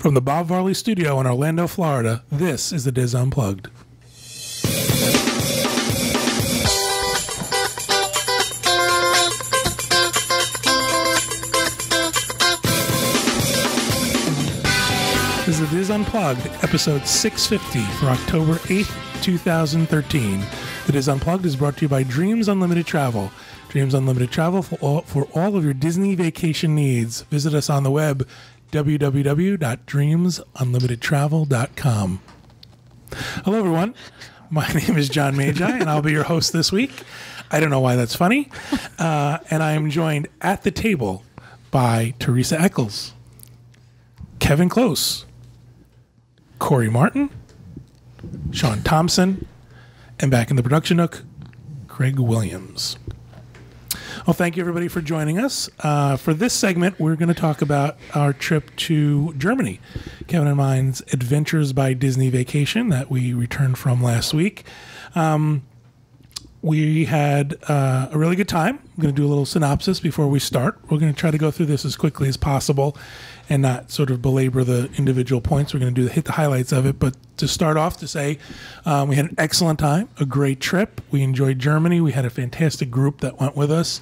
From the Bob Varley Studio in Orlando, Florida, this is the Diz Unplugged. This is the Diz Unplugged, episode 650 for October 8th, 2013. The Diz Unplugged is brought to you by Dreams Unlimited Travel. Dreams Unlimited Travel for all of your Disney vacation needs. Visit us on the web, www.dreamsunlimitedtravel.com. Hello, everyone. My name is John Magi, and I'll be your host this week. I don't know why that's funny. And I am joined at the table by Teresa Eccles, Kevin Close, Corey Martin, Sean Thompson, and back in the production nook, Craig Williams. Well, thank you, everybody, for joining us. For this segment, we're going to talk about our trip to Germany, Kevin and mine's Adventures by Disney vacation that we returned from last week. We had a really good time. I'm going to do a little synopsis before we start. We're going to try to go through this as quickly as possible and not sort of belabor the individual points. We're going to hit the highlights of it. But to start off, to say we had an excellent time, a great trip. We enjoyed Germany. We had a fantastic group that went with us,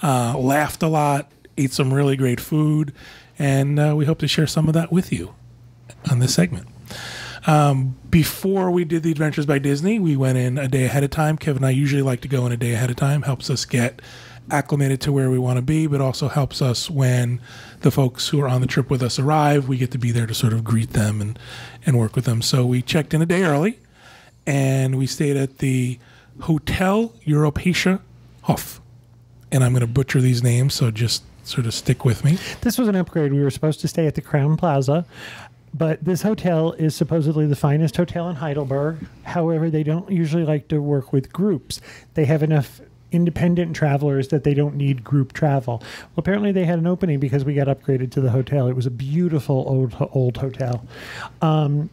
laughed a lot, ate some really great food, and we hope to share some of that with you on this segment. Before we did the Adventures by Disney, we went in a day ahead of time. Kevin and I usually like to go in a day ahead of time. Helps us get acclimated to where we want to be, but also helps us when the folks who are on the trip with us arrive. We get to be there to sort of greet them and work with them. So we checked in a day early, and we stayed at the Hotel Europäischer Hof. And I'm going to butcher these names, so just sort of stick with me. This was an upgrade. We were supposed to stay at the Crown Plaza, but this hotel is supposedly the finest hotel in Heidelberg. However, they don't usually like to work with groups. They have enough independent travelers that they don't need group travel. Well, apparently they had an opening because we got upgraded to the hotel. It was a beautiful old hotel.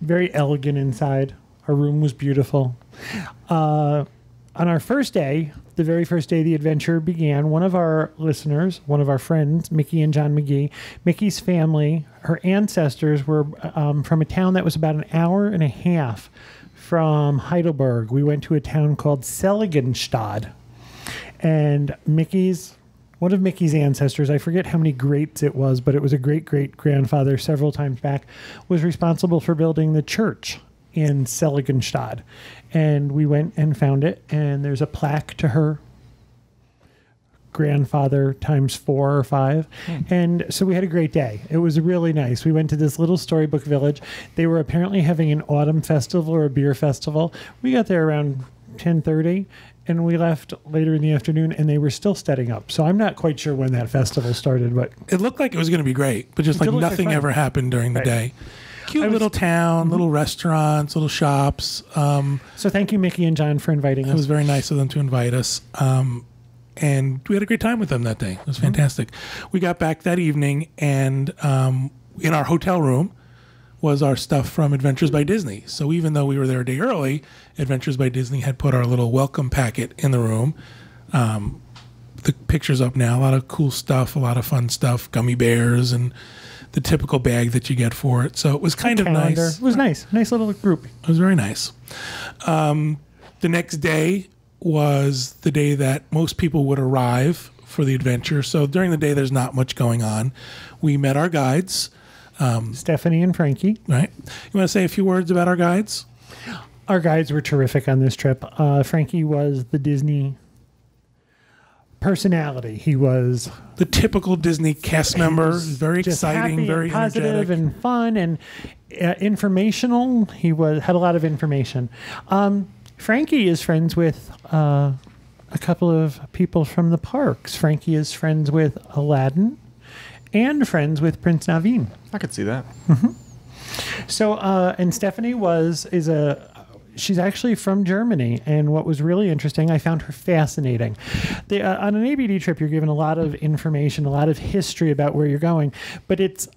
Very elegant inside. Our room was beautiful. On our first day, the very first day the adventure began, one of our listeners, one of our friends, Mickey and John McGee, Mickey's family, her ancestors were from a town that was about an hour and a half from Heidelberg. We went to a town called Seligenstadt. And one of Mickey's ancestors, I forget how many greats it was, but it was a great-great-grandfather several times back, was responsible for building the church in Seligenstadt. And we went and found it, and there's a plaque to her grandfather times 4 or 5. And so we had a great day. It was really nice. We went to this little storybook village. They were apparently having an autumn festival or a beer festival. We got there around 10:30. And we left later in the afternoon, and they were still setting up. So I'm not quite sure when that festival started, but it looked like it was going to be great, but just like nothing ever happened during the day. Cute little town, little restaurants, little shops. So thank you, Mickey and John, for inviting us. It was very nice of them to invite us. And we had a great time with them that day. It was fantastic. We got back that evening, and in our hotel room was our stuff from Adventures by Disney. So even though we were there a day early, Adventures by Disney had put our little welcome packet in the room. The picture's up now. A lot of cool stuff, a lot of fun stuff, gummy bears, and the typical bag that you get for it. So it was kind of nice. It was nice. Nice little group. It was very nice. The next day was the day that most people would arrive for the adventure. So during the day, there's not much going on. We met our guides. Stephanie and Frankie. Right. You want to say a few words about our guides? Our guides were terrific on this trip. Frankie was the Disney personality. He was the typical Disney cast member. Very exciting, happy, very positive, energetic, and fun, and informational. He had a lot of information. Frankie is friends with a couple of people from the parks. Frankie is friends with Aladdin and friends with Prince Naveen. I could see that. Mm-hmm. So, and Stephanie she's actually from Germany, and what was really interesting, I found her fascinating. On an ABD trip, you're given a lot of information, a lot of history about where you're going, but it's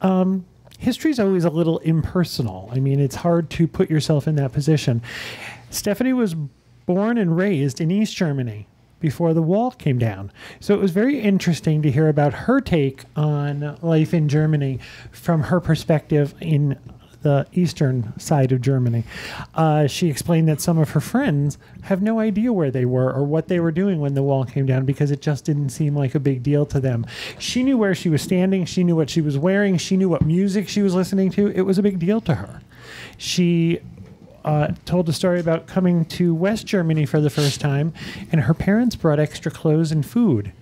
history is always a little impersonal. I mean, it's hard to put yourself in that position. Stephanie was born and raised in East Germany, before the wall came down. So it was very interesting to hear about her take on life in Germany from her perspective in the eastern side of Germany. She explained that some of her friends have no idea where they were or what they were doing when the wall came down because it just didn't seem like a big deal to them. She knew where she was standing. She knew what she was wearing. She knew what music she was listening to. It was a big deal to her. She told a story about coming to West Germany for the first time, and her parents brought extra clothes and food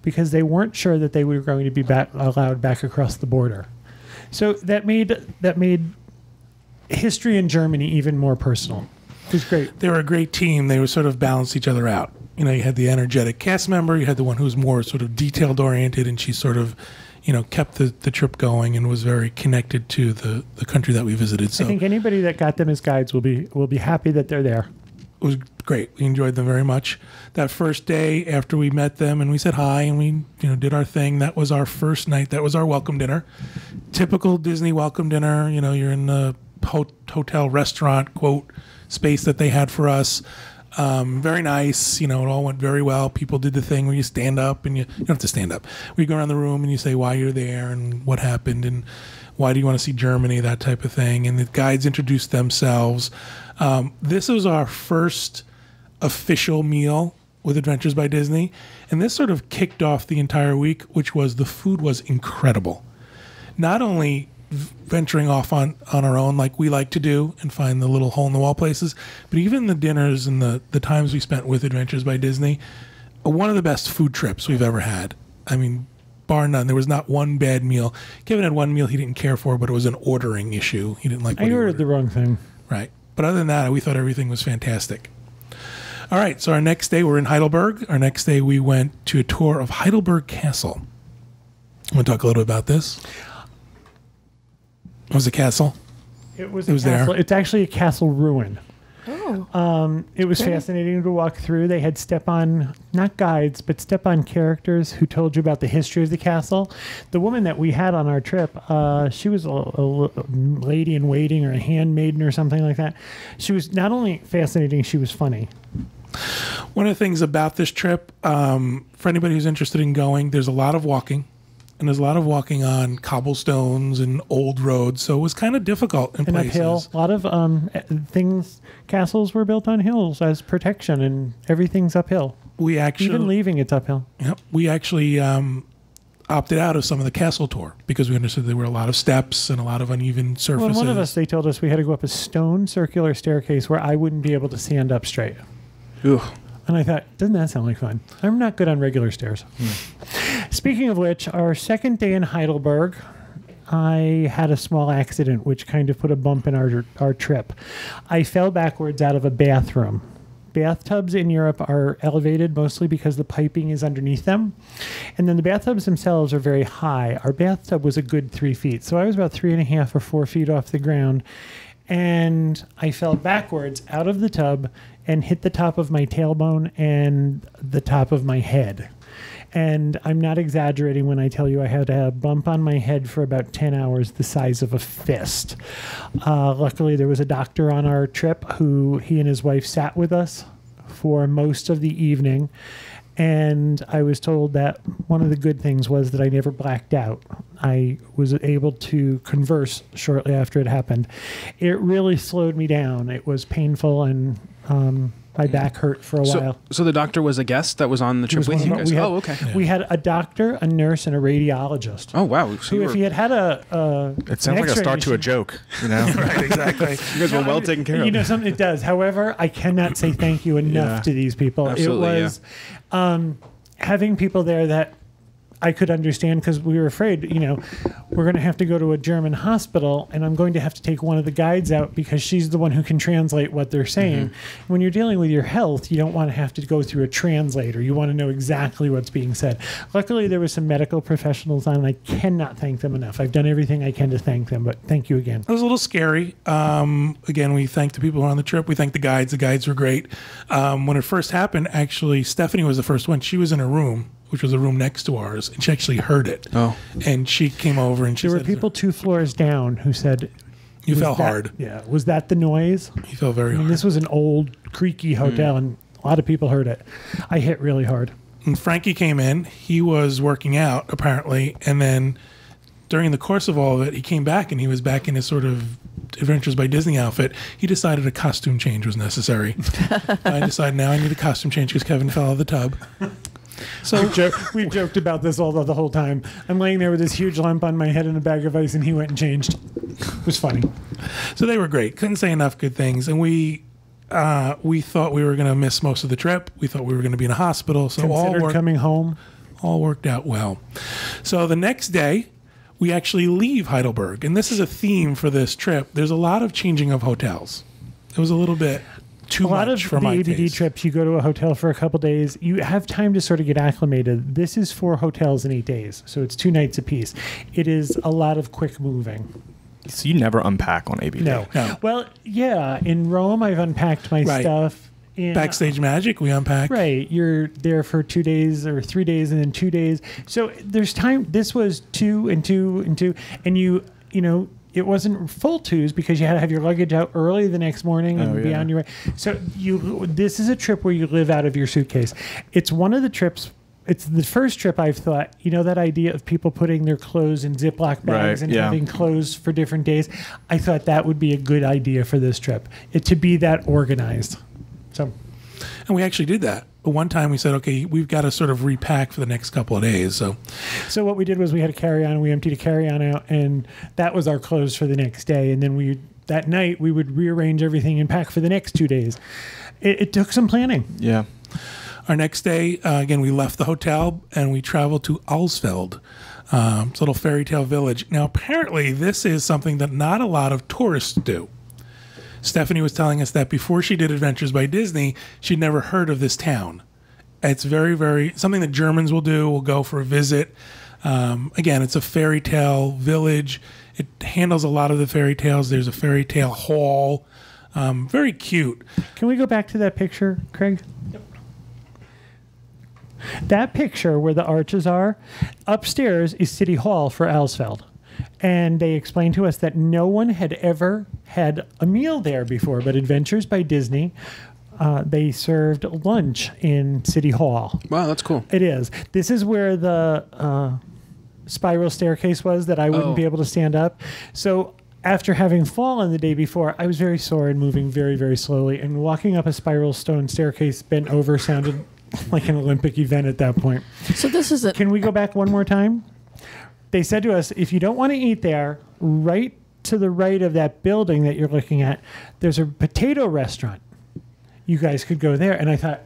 because they weren't sure that they were going to be allowed back across the border. So that made history in Germany even more personal. It was great. They were a great team. They were sort of balanced each other out. You know, you had the energetic cast member, you had the one who was more sort of detailed oriented, and she sort of, you know, kept the trip going and was very connected to the country that we visited. So I think anybody that got them as guides will be happy that they're there. It was great. We enjoyed them very much. That first day after we met them and we said hi and we, you know, did our thing, that was our first night. That was our welcome dinner. Typical Disney welcome dinner. You know, you're in the hotel restaurant, quote, space that they had for us. Very nice. You know, it all went very well. People did the thing where you stand up and you don't have to stand up. We go around the room and you say why you're there and what happened and why do you want to see Germany, that type of thing. And the guides introduced themselves. This was our first official meal with Adventures by Disney. And this sort of kicked off the entire week, which was the food was incredible. Not only venturing off on our own like we like to do and find the little hole-in-the-wall places, but even the dinners and the times we spent with Adventures by Disney, one of the best food trips we've ever had. I mean, bar none. There was not one bad meal. Kevin had one meal he didn't care for, but it was an ordering issue. He didn't like what I he ordered the wrong thing. Right. But other than that, we thought everything was fantastic. All right, so our next day, we're in Heidelberg. Our next day, we went to a tour of Heidelberg Castle. I'm going to talk a little bit about this. What was the castle? It was a castle. there. It's actually a castle ruin. Oh. It was fascinating to walk through. They had step-on, not guides, but step-on characters who told you about the history of the castle. The woman that we had on our trip, she was a lady in waiting or a handmaiden or something like that. She was not only fascinating, she was funny. One of the things about this trip, for anybody who's interested in going, there's a lot of walking. And there's a lot of walking on cobblestones and old roads, so it was kind of difficult in places. Uphill. A lot of castles were built on hills as protection, and everything's uphill. We actually Even leaving, it's uphill. Yep. We actually opted out of some of the castle tour because we understood there were a lot of steps and a lot of uneven surfaces. Well, one of us, they told us we had to go up a stone circular staircase where I wouldn't be able to stand up straight. Ooh. And I thought, doesn't that sound like fun? I'm not good on regular stairs. Speaking of which, our second day in Heidelberg, I had a small accident which kind of put a bump in our trip. I fell backwards out of a bathroom. Bathtubs in Europe are elevated mostly because the piping is underneath them. And then the bathtubs themselves are very high. Our bathtub was a good 3 feet. So I was about 3.5 or 4 feet off the ground. And I fell backwards out of the tub and hit the top of my tailbone and the top of my head. And I'm not exaggerating when I tell you I had a bump on my head for about 10 hours the size of a fist. Luckily, there was a doctor on our trip who he and his wife sat with us for most of the evening. And I was told that one of the good things was that I never blacked out. I was able to converse shortly after it happened. It really slowed me down. It was painful, and my back hurt for a while. So the doctor was a guest that was on the trip with you guys? Okay. Yeah. We had a doctor, a nurse, and a radiologist. Oh, wow. So Who, if he had had it sounds like a start to a joke, you know? Right, exactly. You guys were well taken care of. You know, something it does. However, I cannot say thank you enough to these people. Absolutely, it was having people there that I could understand, because we were afraid, you know, we're going to have to go to a German hospital and I'm going to have to take one of the guides out because she's the one who can translate what they're saying. When you're dealing with your health, you don't want to have to go through a translator. You want to know exactly what's being said. Luckily, there were some medical professionals on, and I cannot thank them enough. I've done everything I can to thank them, but thank you again. It was a little scary. Again, we thank the people who were on the trip. We thank the guides. The guides were great. When it first happened, actually, Stephanie was the first one. She was in a room, which was a room next to ours, and she actually heard it. Oh. And she came over and she There said... were people 2 floors down who said... You "Was fell that- hard. Yeah. Was that the noise? You fell very hard. This was an old, creaky hotel, and A lot of people heard it. I hit really hard. And Frankie came in. He was working out, apparently. And then during the course of all of it, he came back and he was back in his sort of Adventures by Disney outfit. He decided a costume change was necessary. I decided now I need a costume change because Kevin fell out of the tub. So we joked about this all the whole time. I'm laying there with this huge lump on my head and a bag of ice, and he went and changed. It was funny. So they were great. Couldn't say enough good things. And we thought we were going to miss most of the trip. We thought we were going to be in a hospital. So coming home. All worked out well. So the next day, we actually leave Heidelberg. And this is a theme for this trip. There's a lot of changing of hotels. It was a little bit too much for my taste. A lot of the ABD trips, you go to a hotel for a couple days. You have time to sort of get acclimated. This is 4 hotels in 8 days. So it's 2 nights apiece. It is a lot of quick moving. So you never unpack on ABD? No. Well, yeah. In Rome, I've unpacked my stuff. Backstage Magic, we unpacked. Right. You're there for 2 days or 3 days and then 2 days. So there's time. This was 2 and 2 and 2. And you know, it wasn't full 2s because you had to have your luggage out early the next morning and be on your way. So this is a trip where you live out of your suitcase. It's one of the trips. It's the first trip I've thought, you know, that idea of people putting their clothes in Ziploc bags and having clothes for different days. I thought that would be a good idea for this trip, to be that organized. So, and we actually did that. But one time we said, okay, we've got to sort of repack for the next couple of days. So what we did was we had a carry-on. We emptied a carry-on out, and that was our clothes for the next day. And then that night we would rearrange everything and pack for the next 2 days. It took some planning. Yeah. Our next day, again, we left the hotel and we traveled to Alsfeld, it's a little Fairytale Village. Now, apparently, this is something that not a lot of tourists do. Stephanie was telling us that before she did Adventures by Disney, she'd never heard of this town. It's very, very something that Germans will do. We'll go for a visit. Again, it's a fairy tale village. It handles a lot of the fairy tales. There's a fairy tale hall. Very cute. Can we go back to that picture, Craig? Yep. That picture where the arches are, upstairs is City Hall for Alsfeld. And they explained to us that no one had ever had a meal there before, but Adventures by Disney, they served lunch in City Hall. Wow, that's cool. It is. This is where the spiral staircase was that I wouldn't be able to stand up. So after having fallen the day before, I was very sore and moving very, very slowly. And walking up a spiral stone staircase bent over sounded like an Olympic event at that point. So this is it. Can we go back one more time? They said to us, if you don't want to eat there, right to the right of that building that you're looking at, there's a potato restaurant. You guys could go there. And I thought,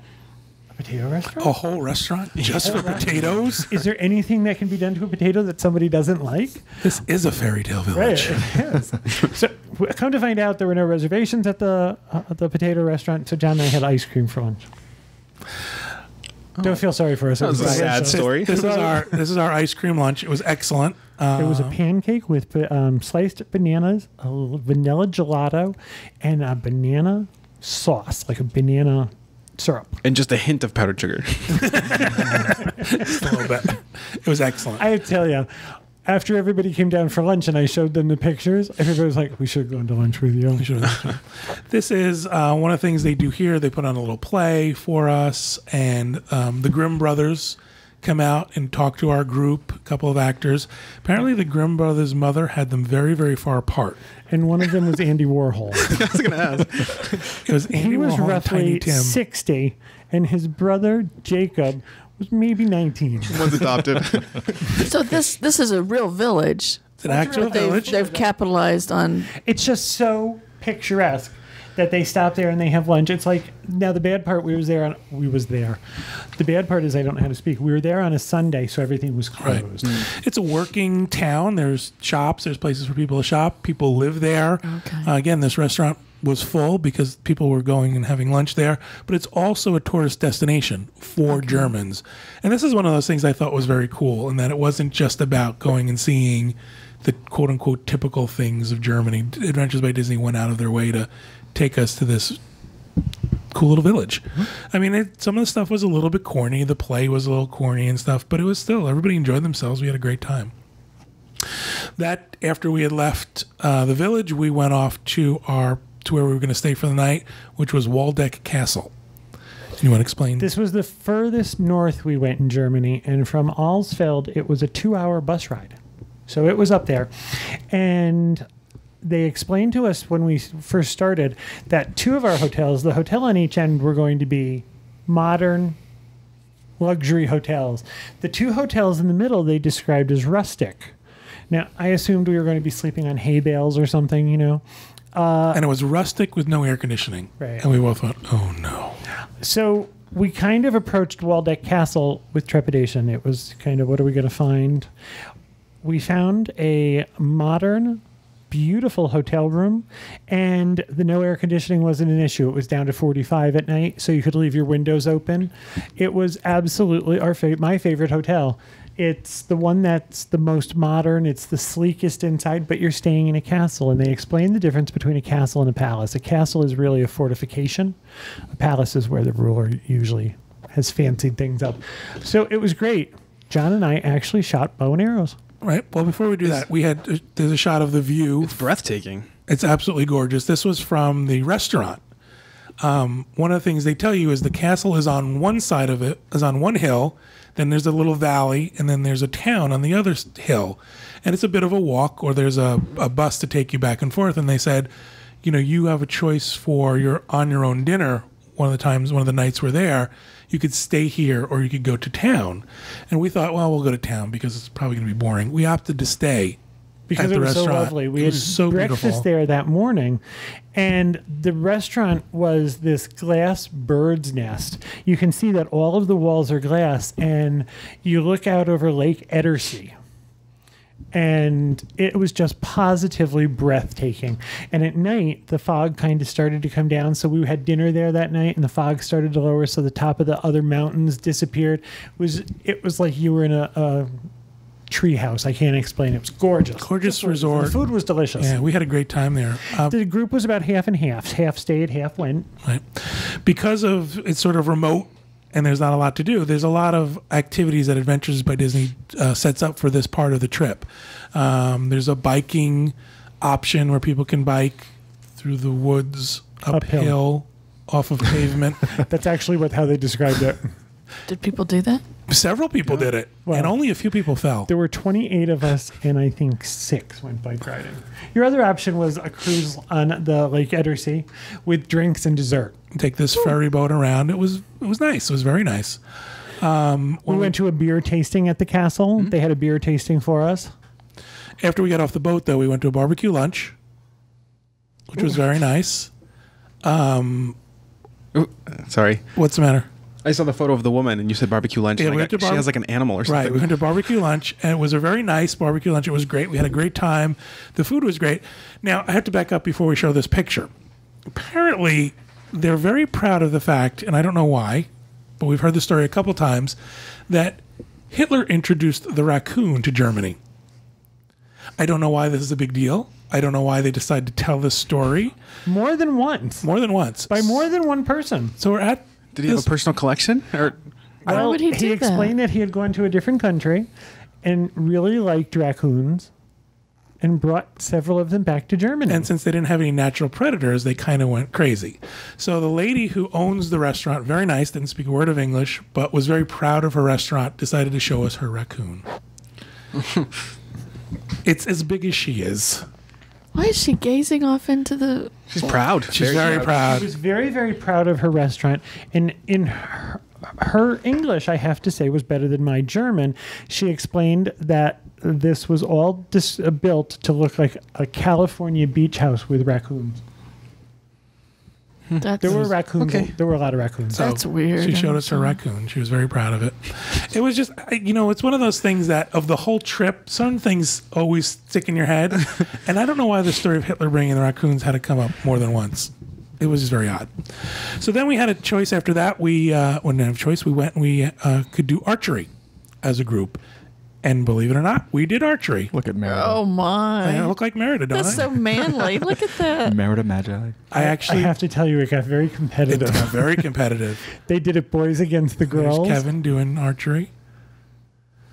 a potato restaurant? A whole restaurant just for potatoes? Is there anything that can be done to a potato that somebody doesn't like? This is a fairy tale village. Right, it is. So come to find out, there were no reservations at the potato restaurant. So John and I had ice cream for lunch. Don't feel sorry for us. That was a sad story. This is our ice cream lunch. It was excellent. It was a pancake with sliced bananas, a little vanilla gelato, and a banana sauce, like a banana syrup. And just a hint of powdered sugar. Just a little bit. It was excellent. I tell you, after everybody came down for lunch and I showed them the pictures, everybody was like, we should go into lunch with you. This is one of the things they do here. They put on a little play for us, and the Grimm brothers come out and talk to our group, a couple of actors. Apparently, the Grimm brothers' mother had them very, very far apart. And one of them was Andy Warhol. I was going to ask. It was Andy he was Warhol roughly and Tiny Tim. 60, and his brother, Jacob, was maybe 19. One's adopted. So this is a real village. It's an actual village. They've capitalized on. It's just so picturesque that they stop there and they have lunch. It's like, now the bad part, we was there. The bad part is I don't know how to speak. We were there on a Sunday, so everything was closed. Right. It's a working town. There's shops. There's places for people to shop. People live there. Okay. Again, this restaurant was full because people were going and having lunch there. But it's also a tourist destination for Germans. And this is one of those things I thought was very cool, in that it wasn't just about going and seeing the quote-unquote typical things of Germany. Adventures by Disney went out of their way to take us to this cool little village. I mean, some of the stuff was a little bit corny. The play was a little corny and stuff, but it was still, everybody enjoyed themselves. We had a great time. That, after we had left the village, we went off to where we were going to stay for the night, which was Waldeck Castle. You want to explain? This was the furthest north we went in Germany, and from Alsfeld, it was a 2-hour bus ride. So it was up there. And they explained to us when we first started that 2 of our hotels, the hotel on each end, were going to be modern luxury hotels. The 2 hotels in the middle they described as rustic. Now, I assumed we were going to be sleeping on hay bales or something, you know. And it was rustic with no air conditioning. Right. And we both thought, oh no. So we kind of approached Waldeck Castle with trepidation. It was kind of, what are we going to find? We found a modern, beautiful hotel room, and the no air conditioning wasn't an issue. It was down to 45 at night, so you could leave your windows open. It was absolutely my favorite hotel. It's the one that's the most modern. It's the sleekest inside, but you're staying in a castle, and they explain the difference between a castle and a palace. A castle is really a fortification. A palace is where the ruler usually has fancied things up. So it was great. John and I actually shot bow and arrows. Right. Well, before we do that, there's a shot of the view. It's breathtaking. It's absolutely gorgeous. This was from the restaurant. One of the things they tell you is the castle is on one side of it, is on one hill. Then there's a little valley, and then there's a town on the other hill. And it's a bit of a walk, or there's a bus to take you back and forth. And they said, you know, you have a choice for your on-your-own dinner. One of the nights we're there, you could stay here or you could go to town. And we thought, well, we'll go to town because it's probably going to be boring. We opted to stay because at the it was restaurant. so lovely. We had so breakfast beautiful there that morning, and the restaurant was this glass bird's nest. You can see that all of the walls are glass, and you look out over Lake Edersee. And it was just positively breathtaking. And at night, the fog kind of started to come down. So we had dinner there that night, and the fog started to lower. So the top of the other mountains disappeared. It was like you were in a tree house. I can't explain it. It was gorgeous. Gorgeous resort. The food was delicious. Yeah, we had a great time there. The group was about half and half. Half stayed, half went. Right. Because of it's sort of remote and there's not a lot to do, there's a lot of activities that Adventures by Disney sets up for this part of the trip. There's a biking option where people can bike through the woods, uphill off of pavement. That's actually how they described it. Did people do that? Several people did it, Well, and only a few people fell. There were 28 of us, and I think 6 went bike riding. Your other option was a cruise on the Lake Edersee with drinks and dessert. Take this ferry boat around. It was nice. It was very nice. We went to a beer tasting at the castle. They had a beer tasting for us. After we got off the boat, though, we went to a barbecue lunch, which was very nice. Sorry. What's the matter? I saw the photo of the woman, and you said barbecue lunch. Yeah, and we I went to she has like an animal or something. Right, we went to barbecue lunch, and it was a very nice barbecue lunch. It was great. We had a great time. The food was great. Now, I have to back up before we show this picture. Apparently, they're very proud of the fact, and I don't know why, but we've heard the story a couple times, that Hitler introduced the raccoon to Germany. I don't know why this is a big deal. I don't know why they decided to tell this story. More than once. More than once. By more than one person. So we're at... Did he have a personal collection? Or Why would he do that? explained that he had gone to a different country and really liked raccoons and brought several of them back to Germany. And since they didn't have any natural predators, they kind of went crazy. So the lady who owns the restaurant, very nice, didn't speak a word of English, but was very proud of her restaurant, decided to show us her raccoon. It's as big as she is. Why is she gazing off into the... she's proud. She's very proud. She was very, very proud of her restaurant. And in her English, I have to say, was better than my German. She explained that this was all built to look like a California beach house with raccoons. That's, There were raccoons. Okay. There were a lot of raccoons. That's weird. She showed us her raccoon. She was very proud of it. It was just, it's one of those things that of the whole trip, certain things always stick in your head. And I don't know why the story of Hitler bringing the raccoons had to come up more than once. It was just very odd. So then we had a choice after that. We didn't have a choice. We went and we could do archery as a group. And believe it or not, we did archery. Look at Merida. Oh my! I look like Merida, don't That's I? so manly. Look at that. Merida Magi. I actually have to tell you, it got very it competitive. got very competitive. They did it boys against the There's girls. Kevin doing archery.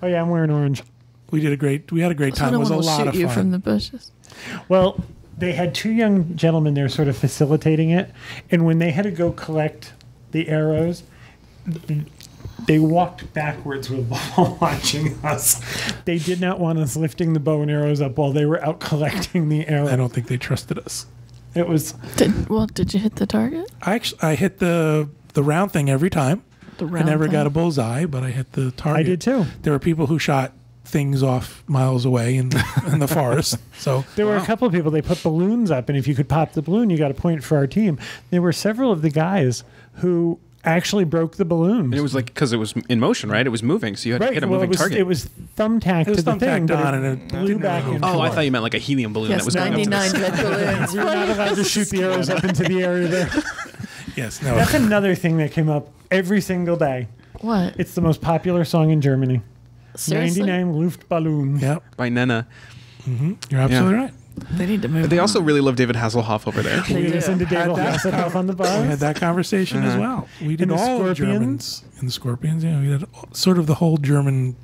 Oh yeah, I'm wearing orange. We had a great time. It was a Someone will lot shoot of you fun. from the bushes. Well, they had 2 young gentlemen there sort of facilitating it. And when they had to go collect the arrows, they walked backwards while watching us. They did not want us lifting the bow and arrows up while they were out collecting the arrows. I don't think they trusted us. It was Did you hit the target? I hit the round thing every time. The I round never thing? got a bullseye, but I hit the target. I did too. There were people who shot things off miles away in the forest. So There were a couple of people. They put balloons up, and if you could pop the balloon, you got a point for our team. There were several of the guys who actually broke the balloons. And it was like because it was in motion, right? It was moving, so you had to hit a well, moving target. it was thumbtacked It was to the thing, thumbtacked but on it and it blew didn't back move. and Oh, I forth. thought you meant like a helium balloon Yes, that was going up to 99 the red balloons. You're not allowed to shoot the arrows up into the area there. yes, no. That's another thing that came up every single day. What? It's the most popular song in Germany. Seriously? 99 Luftballon. Yep, by Nena. you're absolutely right. They need to move They on. also really love David Hasselhoff over there. They We do. listened to David Had that Hasselhoff on the We had bus. that conversation as well. We did And the all the Scorpions. Germans and the Scorpions. Yeah, we had sort of the whole German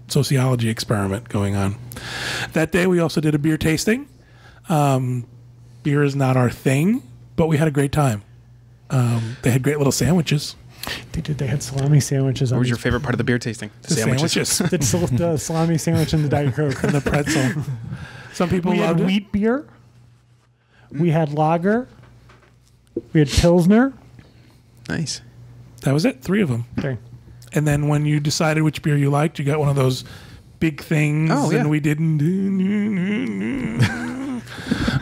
sociology experiment going on. That day, we also did a beer tasting. Beer is not our thing, but we had a great time. They had great little sandwiches. They did. They had salami sandwiches What on was your favorite part of the beer tasting? The sandwiches the salami sandwich and the Diet Coke. and the pretzel. Some people We had loved it. wheat beer. We had lager. We had Pilsner. Nice. That was it. 3 of them. Okay. And then when you decided which beer you liked, you got one of those big things. Oh, yeah. And we didn't.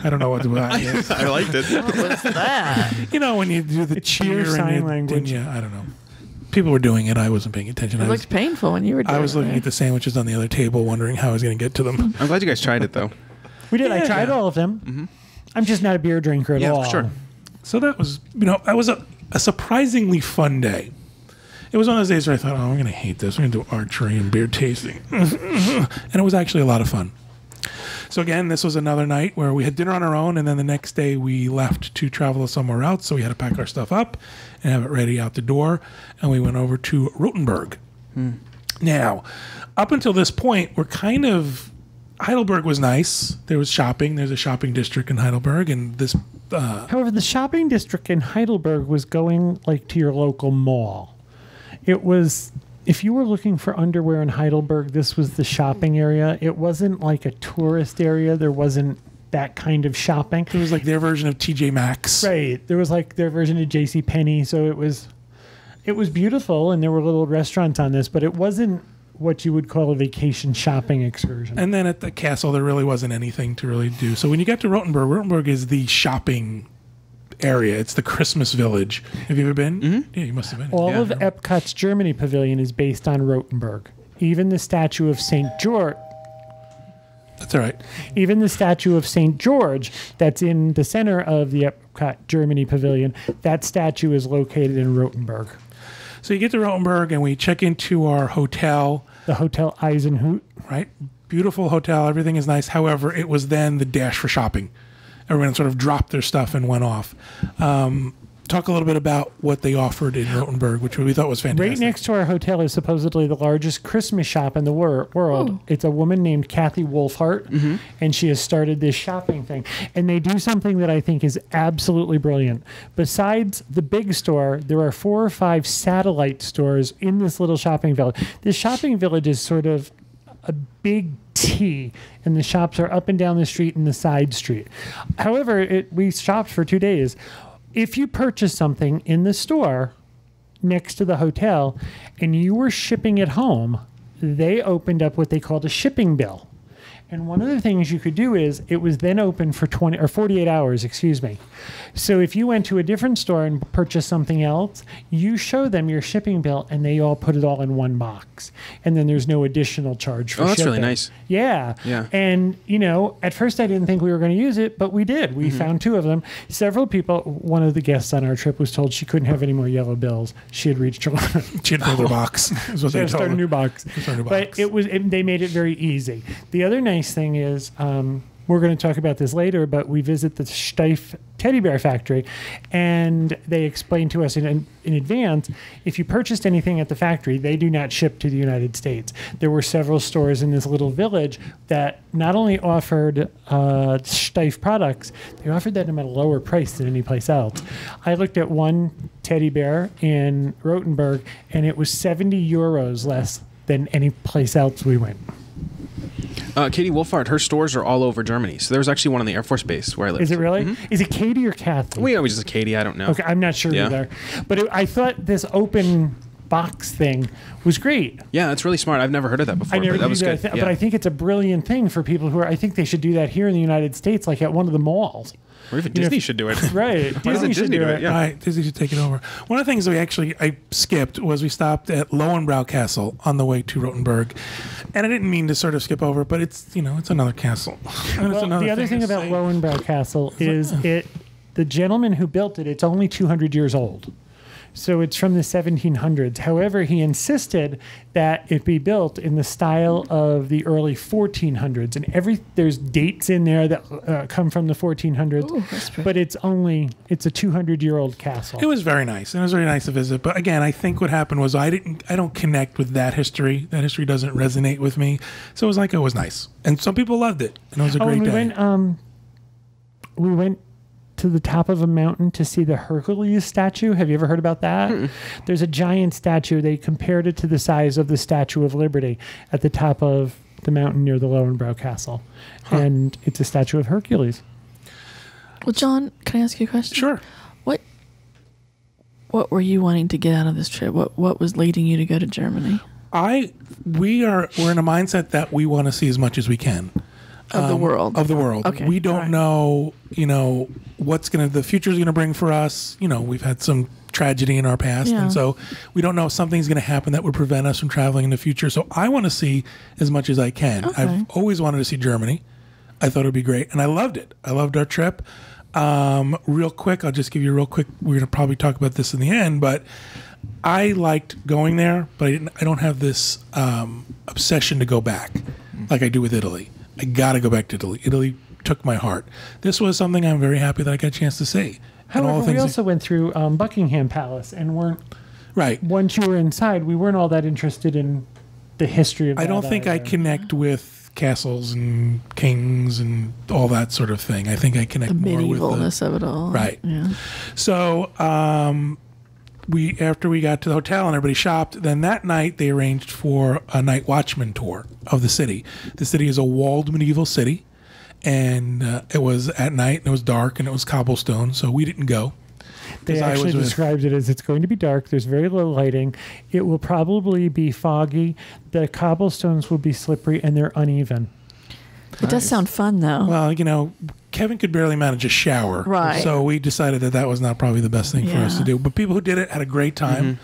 I don't know what that is. I liked it. What was that? You know, when you do the It's cheer beer sign and you, language. Yeah, I don't know. People were doing it. I wasn't paying attention. It I was, looked painful when you were doing I was looking it. at the sandwiches on the other table, wondering how I was going to get to them. I'm glad you guys tried it though. We did. I Yeah. tried all of them. I'm just not a beer drinker at Yeah, all. for sure. So that was, that was a surprisingly fun day. It was one of those days where I thought, oh, I'm going to hate this. We're going to do archery and beer tasting. And it was actually a lot of fun. So again, this was another night where we had dinner on our own, and then the next day we left to travel somewhere else. So we had to pack our stuff up and have it ready out the door. And we went over to Ruttenberg. Now, up until this point, we're kind of... Heidelberg was nice. There was shopping. There's a shopping district in Heidelberg, and this... However, the shopping district in Heidelberg was going like to your local mall. It was, if you were looking for underwear in Heidelberg, this was the shopping area. It wasn't like a tourist area. There wasn't that kind of shopping. It was like their version of TJ Maxx. Right. There was like their version of JCPenney. So it was beautiful, and there were little restaurants on this, but it wasn't what you would call a vacation shopping excursion. And then at the castle, there really wasn't anything to really do. So when you get to Ruttenberg, Ruttenberg is the shopping area. It's the Christmas village. Have you ever been? Mm-hmm. Yeah, you must have been. All Yeah. of Epcot's Germany pavilion is based on Rothenburg. Even the statue of St. George, That's all right. even the statue of St. George that's in the center of the Epcot Germany pavilion, that statue is located in Rothenburg. So you get to Ruttenberg, and we check into our hotel, The Hotel Eisenhut. right? Beautiful hotel. Everything is nice. However, it was then the dash for shopping. Everyone sort of dropped their stuff and went off. Talk a little bit about what they offered in Rothenberg, which we thought was fantastic. Right next to our hotel is supposedly the largest Christmas shop in the world. Oh. It's a woman named Kathy Wolfhart, and she has started this shopping thing. And they do something that I think is absolutely brilliant. Besides the big store, there are 4 or 5 satellite stores in this little shopping village. This shopping village is sort of a big T, and the shops are up and down the street and the side street. However, we shopped for 2 days. If you purchase something in the store next to the hotel and you were shipping it home, they opened up what they called a shipping bill. And one of the things you could do is it was then open for 20 or 48 hours, excuse me. So if you went to a different store and purchased something else, you show them your shipping bill and they all put it all in one box. And then there's no additional charge for Oh, that's shipping. really nice. Yeah. Yeah. And, at first I didn't think we were going to use it, but we did. We found 2 of them. Several people, one of the guests on our trip was told she couldn't have any more yellow bills. She had reached her limit. She had filled their box. Is what They they had to told start a her. new box. Start a new But box. they made it very easy. The other nice thing is, we're going to talk about this later, but we visit the Steiff teddy bear factory, and they explained to us in advance, if you purchased anything at the factory, they do not ship to the United States. There were several stores in this little village that not only offered Steiff products, they offered them at a lower price than any place else. I looked at one teddy bear in Ruttenberg, and it was 70 euros less than any place else we went. Katie Wolfhard, her stores are all over Germany. So there was actually one on the Air Force Base where I lived. Is it really? Is it Katie or Kathy? We always just Katie. I don't know. Okay, I'm not sure Yeah. either. But I thought this open box thing was great. Yeah, that's really smart. I've never heard of that before. I never But that was did good. But I think it's a brilliant thing for people who are. I think they should do that here in the United States, like at one of the malls. Or even You know, Disney should do it. Right. Why doesn't Disney do it? Yeah. Right, Disney should take it over. One of the things that I skipped was we stopped at Lowenbrau Castle on the way to Ruttenberg, and I didn't mean to sort of skip over, but it's another castle. And it's Well, another the other thing to about say. Lowenbrau Castle is the gentleman who built it, it's only 200 years old. So it's from the 1700s. However, he insisted that it be built in the style of the early 1400s. And there's dates in there that come from the 1400s. Ooh, that's pretty. But it's a 200-year-old castle. It was very nice, and it was very nice to visit. But again, I think what happened was I don't connect with that history. That history doesn't resonate with me. So it was nice, and some people loved it, and it was a great and day. we went to the top of a mountain to see the Hercules statue. Have you ever heard about that? There's a giant statue. They compared it to the size of the Statue of Liberty at the top of the mountain near the Lowenbrau Castle. And it's a statue of Hercules. Well, John, can I ask you a question? Sure. What were you wanting to get out of this trip? What was leading you to go to Germany? We're in a mindset that we want to see as much as we can. Of the world. Of the world. Okay. We don't know, what's the future's going to bring for us. We've had some tragedy in our past. Yeah. And so we don't know if something's going to happen that would prevent us from traveling in the future. So I want to see as much as I can. Okay. I've always wanted to see Germany. I thought it would be great. And I loved it. I loved our trip. Real quick, I'll just give you a real quick, we're going to probably talk about this in the end, but I liked going there, but I don't have this obsession to go back like I do with Italy. I got to go back to Italy. Italy took my heart. This was something I'm very happy that I got a chance to see. And However, we also went through Buckingham Palace and weren't, right. once you were inside, we weren't all that interested in the history of I that don't think I either. connect with castles and kings and all that sort of thing. I think I connect The more with medievalness of it all. Right. Yeah. So after we got to the hotel and everybody shopped, then that night they arranged for a Night Watchman tour of the city. The city is a walled medieval city, and it was at night and it was dark and it was cobblestone, so we didn't go. They 'Cause I actually was with- described it as it's going to be dark. There's very low lighting. It will probably be foggy. The cobblestones will be slippery and they're uneven. It does sound fun, though. Well, Kevin could barely manage a shower. Right. So we decided that was not probably the best thing for us Yeah. to do. But people who did it had a great time.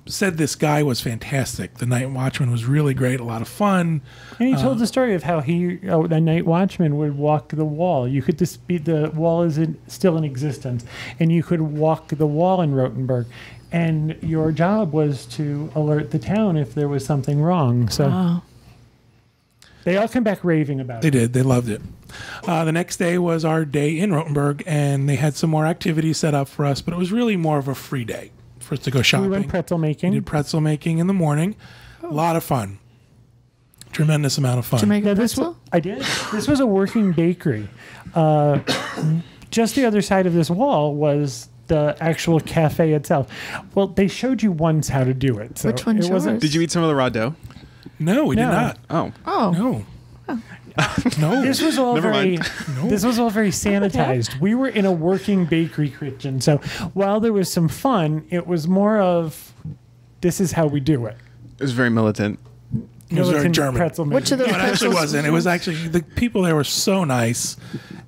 Said this guy was fantastic. The Night Watchman was really great, a lot of fun. And he told the story of how the night watchman would walk the wall. You could the wall is still in existence, and you could walk the wall in Rothenburg. And your job was to alert the town if there was something wrong. So Wow. they all come back raving about They it. did. They loved it. The next day was our day in Rothenburg, and they had some more activities set up for us, but it was really more of a free day for us to go shopping. We went pretzel We making. did pretzel making in the morning. A lot of fun. Tremendous amount of fun. Did you make Now a this pretzel? I did. This was a working bakery. Just the other side of this wall was the actual cafe itself. Well, they showed you once how to do it. So Which one's it wasn't. yours? Did you eat some of the raw dough? No, we did No. not. Oh. Oh. No. No. This was all Never very. mind. This was all very sanitized. We were in a working bakery kitchen, so while there was some fun, it was more of, this is how we do it. It was very militant. It was very Militant German. pretzel Which of making. those No, it actually pretzels? wasn't. It was actually, the people there were so nice.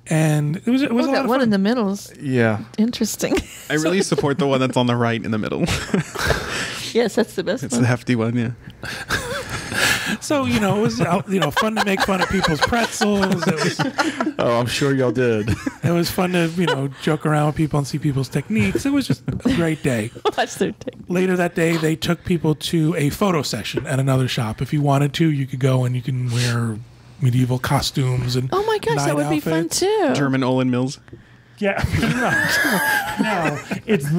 And it was a Oh, lot that of one fun. in the middle is Yeah. interesting. I really support the one that's on the right in the middle. Yes, that's the best It's one. the hefty one, yeah. So, it was fun to make fun of people's pretzels. Oh, I'm sure y'all did. It was fun to, joke around with people and see people's techniques. It was just a great day. Watch their take. Later that day, they took people to a photo session at another shop. If you wanted to, you could go and you can wear medieval costumes and Oh my gosh, night that would be fun outfits. too. German Olin Mills. Yeah, pretty much. No, it's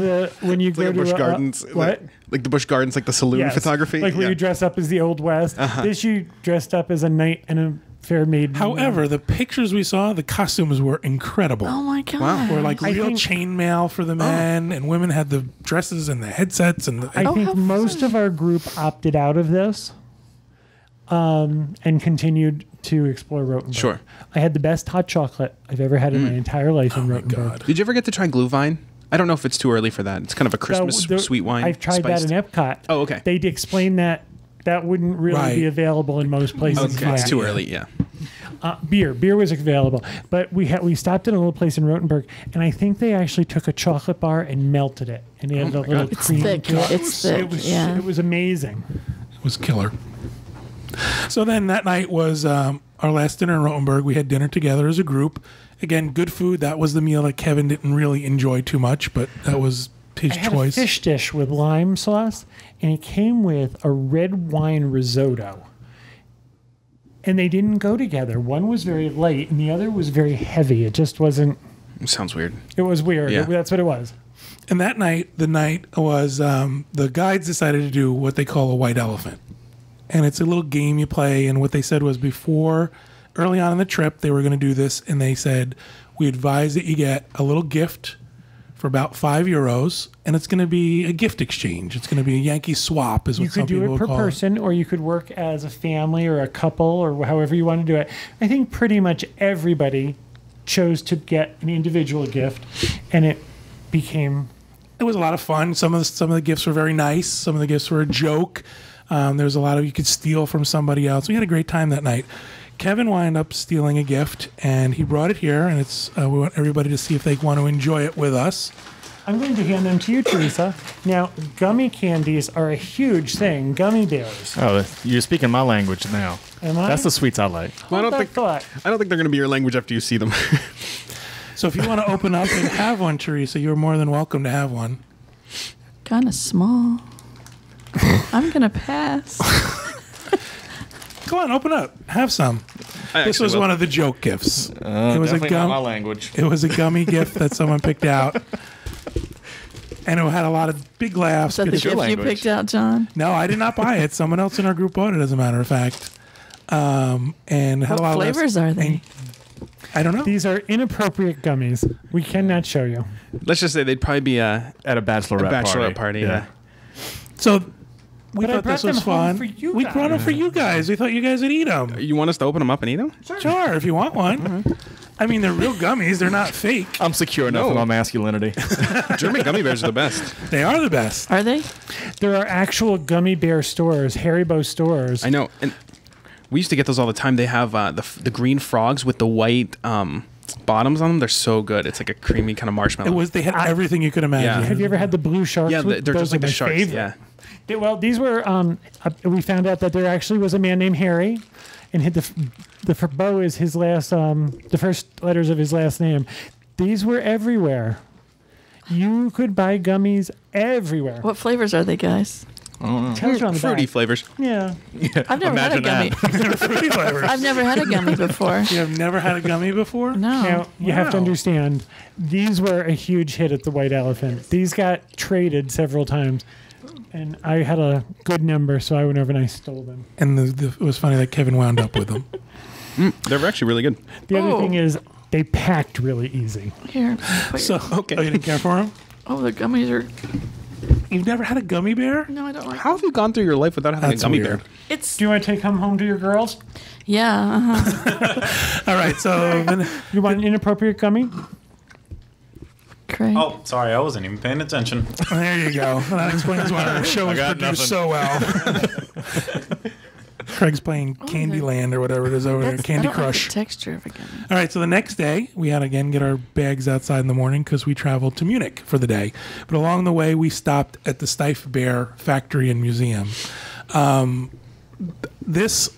when you go Like a to Busch Gardens. what? Like the Busch Gardens, like the saloon Yes. photography. Like where Yeah. you dress up as the Old West. This you dressed up as a knight and a fair maiden. However, the pictures we saw, the costumes were incredible. Oh my god! Wow. Were like I real think- chainmail for the men, and women had the dresses and the headsets and I Oh, think how most fun. of our group opted out of this and continued to explore Ruttenberg. Sure. I had the best hot chocolate I've ever had in my entire life in Ruttenberg. Did you ever get to try Glühwein? I don't know if it's too early for that. It's kind of a Christmas sweet wine. I've tried spiced. that in Epcot. Oh, okay. They'd explain that wouldn't really Right. be available in most places. Okay, it's yet. too early. Yeah. Beer was available, but we stopped at a little place in Ruttenberg, and I think they actually took a chocolate bar and melted it and added a little It's cream thick. to it. It's thick. Yeah. It was amazing. It was killer. So then that night was our last dinner in Rothenburg. We had dinner together as a group. Again, good food. That was the meal that Kevin didn't really enjoy too much, but that was his I had choice. a fish dish with lime sauce, and it came with a red wine risotto. And they didn't go together. One was very light, and the other was very heavy. It just wasn't. Sounds weird. It was weird. Yeah. That's what it was. And that night, the night was the guides decided to do what they call a white elephant. And it's a little game you play. And what they said was early on in the trip, they were going to do this. And they said, we advise that you get a little gift for about €5. And it's going to be a gift exchange. It's going to be a Yankee swap, is what You some could do people it would per call person, or you could work as a family or a couple, or however you want to do it. I think pretty much everybody chose to get an individual gift, and it became. It was a lot of fun. Some of the gifts were very nice. Some of the gifts were a joke. There was a lot of you could steal from somebody else. We had a great time that night. Kevin wound up stealing a gift, and he brought it here. And it's we want everybody to see if they want to enjoy it with us. I'm going to hand them to you, Teresa. Now, gummy candies are a huge thing. Gummy bears. Oh, you're speaking my language now. Am I? That's the sweets I like. Well, Hold that thought. I don't think they're going to be your language after you see them. So if you want to open up and have one, Teresa, you're more than welcome to have one. Kind of small. I'm gonna pass. Come on, open up. Have some. This was one of the joke gifts. It was a Definitely not my language. It was a gummy gift that someone picked out. And it had a lot of big laughs. Is that the because- gift you language. picked out, John? No, I did not buy it. Someone else in our group bought it, as a matter of fact. And it had a lot What of flavors are they? I don't know. These are inappropriate gummies. We cannot show you. Let's just say they'd probably be At a bachelorette party. Yeah. Yeah. So we But I thought brought this was them home fun. for you We guys. brought them for you guys. We thought you guys would eat them. You want us to open them up and eat them? Sure, if you want one. I mean, they're real gummies. They're not fake. I'm secure enough No. in my masculinity. German gummy bears are the best. They are the best. Are they? There are actual gummy bear stores, Haribo stores. I know. And we used to get those all the time. They have the green frogs with the white bottoms on them. They're so good. It's like a creamy kind of marshmallow. They had everything you could imagine. Yeah. Have you ever had the blue sharks? Yeah, with- they're those just like are the my sharks. favorite. Yeah. Well, these were. We found out that there actually was a man named Harry, and the Bo is his last. The first letters of his last name. These were everywhere. You could buy gummies everywhere. What flavors are they, guys? Tells you on the Fruity back. flavors. Yeah. I've never had a Imagine gummy. that. Fruity flavors. I've never had a gummy before. You have never had a gummy before? No. Now you have to Wow. understand. These were a huge hit at the White Elephant. These got traded several times. And I had a good number, so I went over and I stole them. And it was funny that Kevin wound up with them. They're actually really good. The other Oh. thing is, they packed really easy. Here. put So, your- Okay. Oh, you didn't care for them? oh, the gummies are. You've never had a gummy bear? No, I don't like. How have you gone through your life without having That's a gummy weird. bear? It's. Do you want to take them home to your girls? Yeah. Uh-huh. All right, so then, You want an inappropriate gummy? Craig. Oh, sorry, I wasn't even paying attention. there you go. That explains why our show is got produced nothing. so well. Craig's playing Candyland or whatever it is over there, That's, Candy I don't like Crush. the texture of a gummy. All right, so the next day, we had to again get our bags outside in the morning because we traveled to Munich for the day. But along the way, we stopped at the Steiff Bear Factory and Museum. This,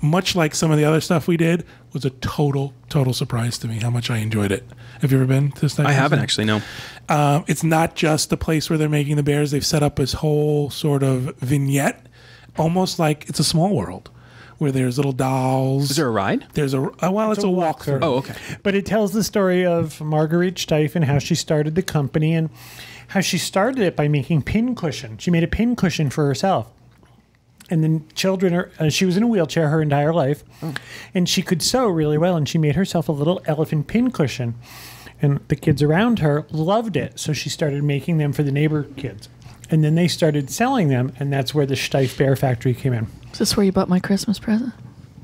much like some of the other stuff we did, was a total surprise to me how much I enjoyed it. Have you ever been to Steiff? I haven't Museum? actually, no. It's not just the place where they're making the bears. They've set up this whole sort of vignette, almost like it's a small world, where there's little dolls. Is there a ride? There's it's a walkthrough. Oh, okay. But it tells the story of Marguerite Steiff and how she started the company and how she started it by making pincushion. She made a pincushion for herself. And then she was in a wheelchair her entire life, and she could sew really well, and she made herself a little elephant pincushion. And the kids around her loved it, so she started making them for the neighbor kids. And then they started selling them, and that's where the Steiff Bear Factory came in. Is this where you bought my Christmas present?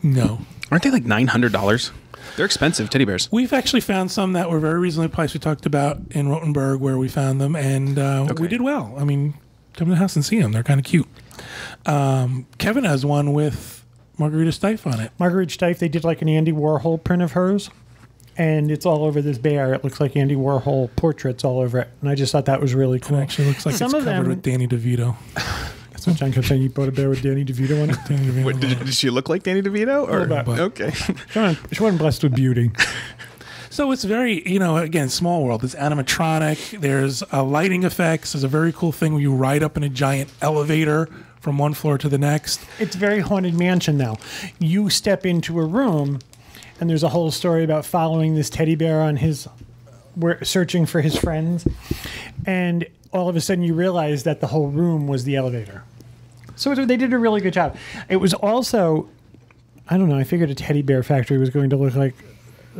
No. Aren't they like $900? They're expensive teddy bears. We've actually found some that were very reasonably priced. We talked about in Ruttenberg where we found them, and we did well. I mean, come to the house and see them. They're kind of cute. Kevin has one with Margarita Steiff on it. Marguerite Steiff, they did like an Andy Warhol print of hers, and it's all over this bear. It looks like Andy Warhol portraits all over it, and I just thought that was really cool. It actually looks like Some it's of covered them- with Danny DeVito. That's what John kept saying. You bought a bear with Danny DeVito on it? Danny DeVito Wait, on it. did she look like Danny DeVito? Or little bit. Okay. She wasn't blessed with beauty. So it's very, again, small world. It's animatronic. There's lighting effects. There's a very cool thing where you ride up in a giant elevator from one floor to the next. It's very Haunted Mansion now. You step into a room, and there's a whole story about following this teddy bear on searching for his friends, and all of a sudden you realize that the whole room was the elevator. So they did a really good job. It was also, I don't know, I figured a teddy bear factory was going to look like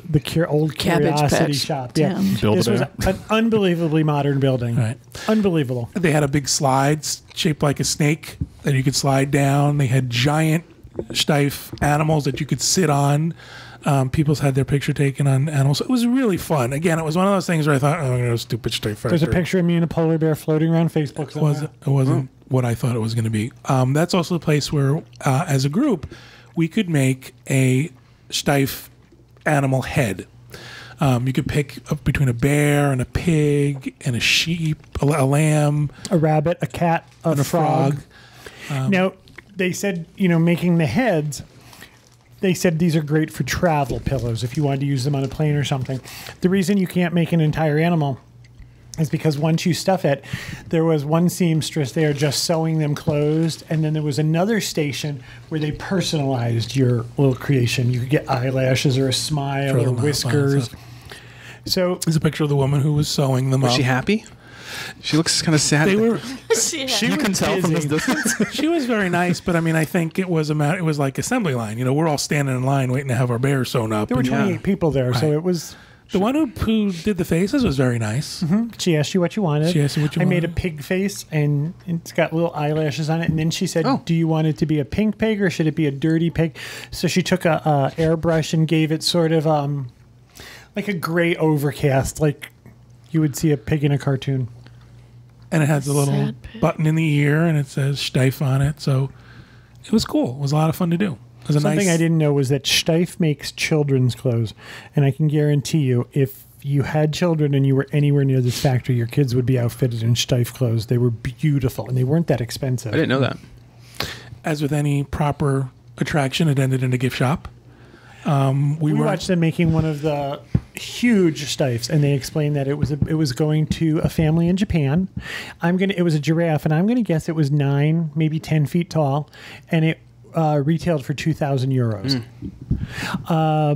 the old Cabbage Curiosity Patch shop. Town. Yeah, Build a this was bear. an unbelievably modern building. Right. Unbelievable. They had a big slide shaped like a snake that you could slide down. They had giant Steiff animals that you could sit on. People's had their picture taken on animals. It was really fun. Again, it was one of those things where I thought, oh, no, stupid Steiff factory. There's a picture of me and a polar bear floating around Facebook. It wasn't what I thought it was going to be. That's also the place where, as a group, we could make a Steiff animal head. You could pick up between a bear and a pig and a sheep, a lamb, a rabbit, a cat, and a frog. Now, they said, making the heads, they said these are great for travel pillows if you wanted to use them on a plane or something. The reason you can't make an entire animal is because once you stuff it, there was one seamstress there just sewing them closed, and then there was another station where they personalized your little creation. You could get eyelashes or a smile Throw or them out, whiskers. So there's a picture of the woman who was sewing them Was up. she happy? She looks kind of sad. They were. You can tell from this distance. She was very nice, but I mean, I think it was it was like assembly line. We're all standing in line waiting to have our bear sewn up. there were and 28 people there, so Right. it was... the one who did the faces was very nice. She asked you what you wanted. She asked you what you I made a wanted. pig face, and it's got little eyelashes on it. And then she said, Oh. do you want it to be a pink pig or should it be a dirty pig? So she took a airbrush and gave it sort of like a gray overcast, like you would see a pig in a cartoon. And it has a little Sad pig. button in the ear, and it says Steiff on it. So it was cool. It was a lot of fun to do. It was a Something nice. I didn't know was that Steiff makes children's clothes. And I can guarantee you, if you had children and you were anywhere near this factory, your kids would be outfitted in Steiff clothes. They were beautiful, and they weren't that expensive. I didn't know that. As with any proper attraction, it ended in a gift shop. We were watched them making one of the huge Steiffs, and they explained that it was going to a family in Japan. It was a giraffe, and I'm gonna guess it was 9, maybe 10 feet tall, and it retailed for 2,000 euros.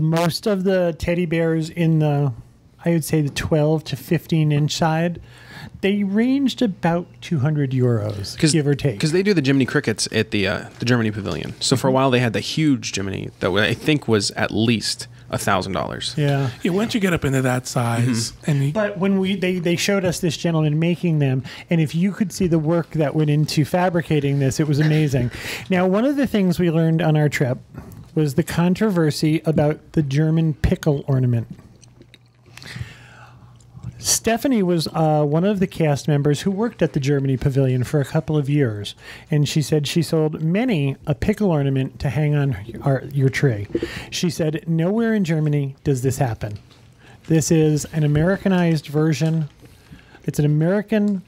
Most of the teddy bears in I would say the 12 to 15 inch side, they ranged about 200 euros, give or take. Because they do the Jiminy Crickets at the Germany Pavilion. So for a while they had the huge Jiminy that I think was at least $1,000. Yeah. Yeah, once you get up into that size, and But when they showed us this gentleman making them, and if you could see the work that went into fabricating this, it was amazing. Now, one of the things we learned on our trip was the controversy about the German pickle ornament. Stephanie was one of the cast members who worked at the Germany Pavilion for a couple of years, and she said she sold many a pickle ornament to hang on your tree. She said, nowhere in Germany does this happen. This is an Americanized version. It's an American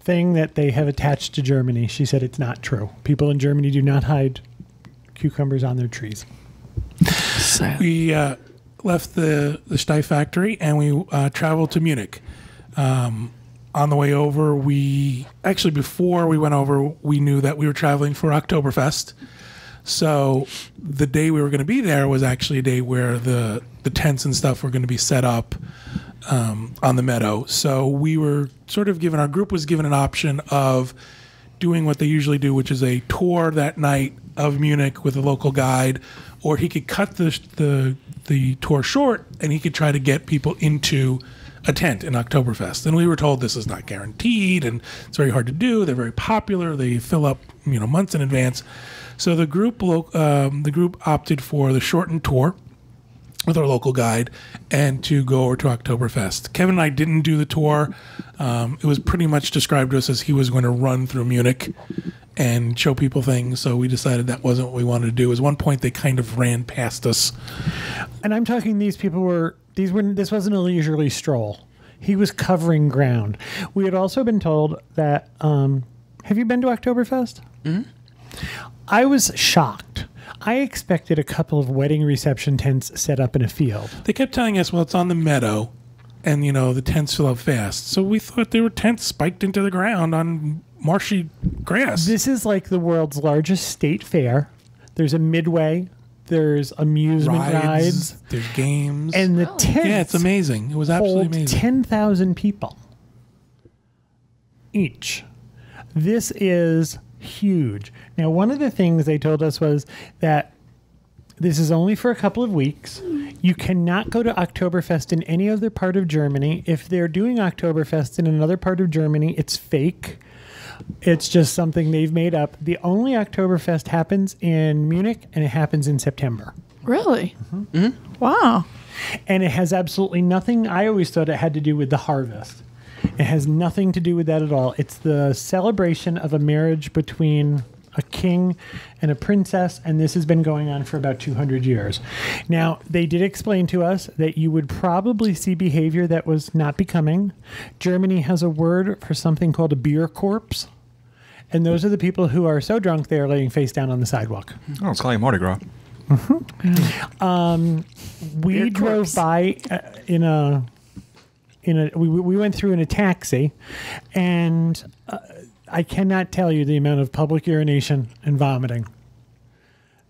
thing that they have attached to Germany. She said it's not true. People in Germany do not hide cucumbers on their trees. Sad. we left the Steiff factory and we traveled to Munich. On the way over, before we went over, we knew that we were traveling for Oktoberfest. So the day we were going to be there was actually a day where the tents and stuff were going to be set up on the meadow. So we were sort of given, our group was given an option of doing what they usually do, which is a tour that night of Munich with a local guide, or he could cut the tour short and he could try to get people into a tent in Oktoberfest. And we were told this is not guaranteed and it's very hard to do. They're very popular. They fill up, months in advance. So the group opted for the shortened tour with our local guide and to go over to Oktoberfest. Kevin and I didn't do the tour. It was pretty much described to us as he was going to run through Munich and show people things. So we decided that wasn't what we wanted to do. At one point, they kind of ran past us. And I'm talking this wasn't a leisurely stroll. He was covering ground. We had also been told that, have you been to Oktoberfest? Mm-hmm. I was shocked. I expected a couple of wedding reception tents set up in a field. They kept telling us, well, it's on the meadow, and, the tents fill up fast. So we thought they were tents spiked into the ground on marshy grass. This is like the world's largest state fair. There's a midway. There's amusement rides. There's games. And the tents. Yeah, it's amazing. It was absolutely amazing. 10,000 people each. This is huge. Now, one of the things they told us was that this is only for a couple of weeks. You cannot go to Oktoberfest in any other part of Germany. If they're doing Oktoberfest in another part of Germany, it's fake. It's just something they've made up. The only Oktoberfest happens in Munich, and it happens in September. Really? Mm-hmm. Mm-hmm. Wow. And it has absolutely nothing. I always thought it had to do with the harvest. It has nothing to do with that at all. It's the celebration of a marriage between a king and a princess, and this has been going on for about 200 years. Now, they did explain to us that you would probably see behavior that was not becoming. Germany has a word for something called a Bier Corpse, and those are the people who are so drunk they are laying face down on the sidewalk. Oh, it's like Mardi Gras. Mm-hmm. We drove by we went through in a taxi, and I cannot tell you the amount of public urination and vomiting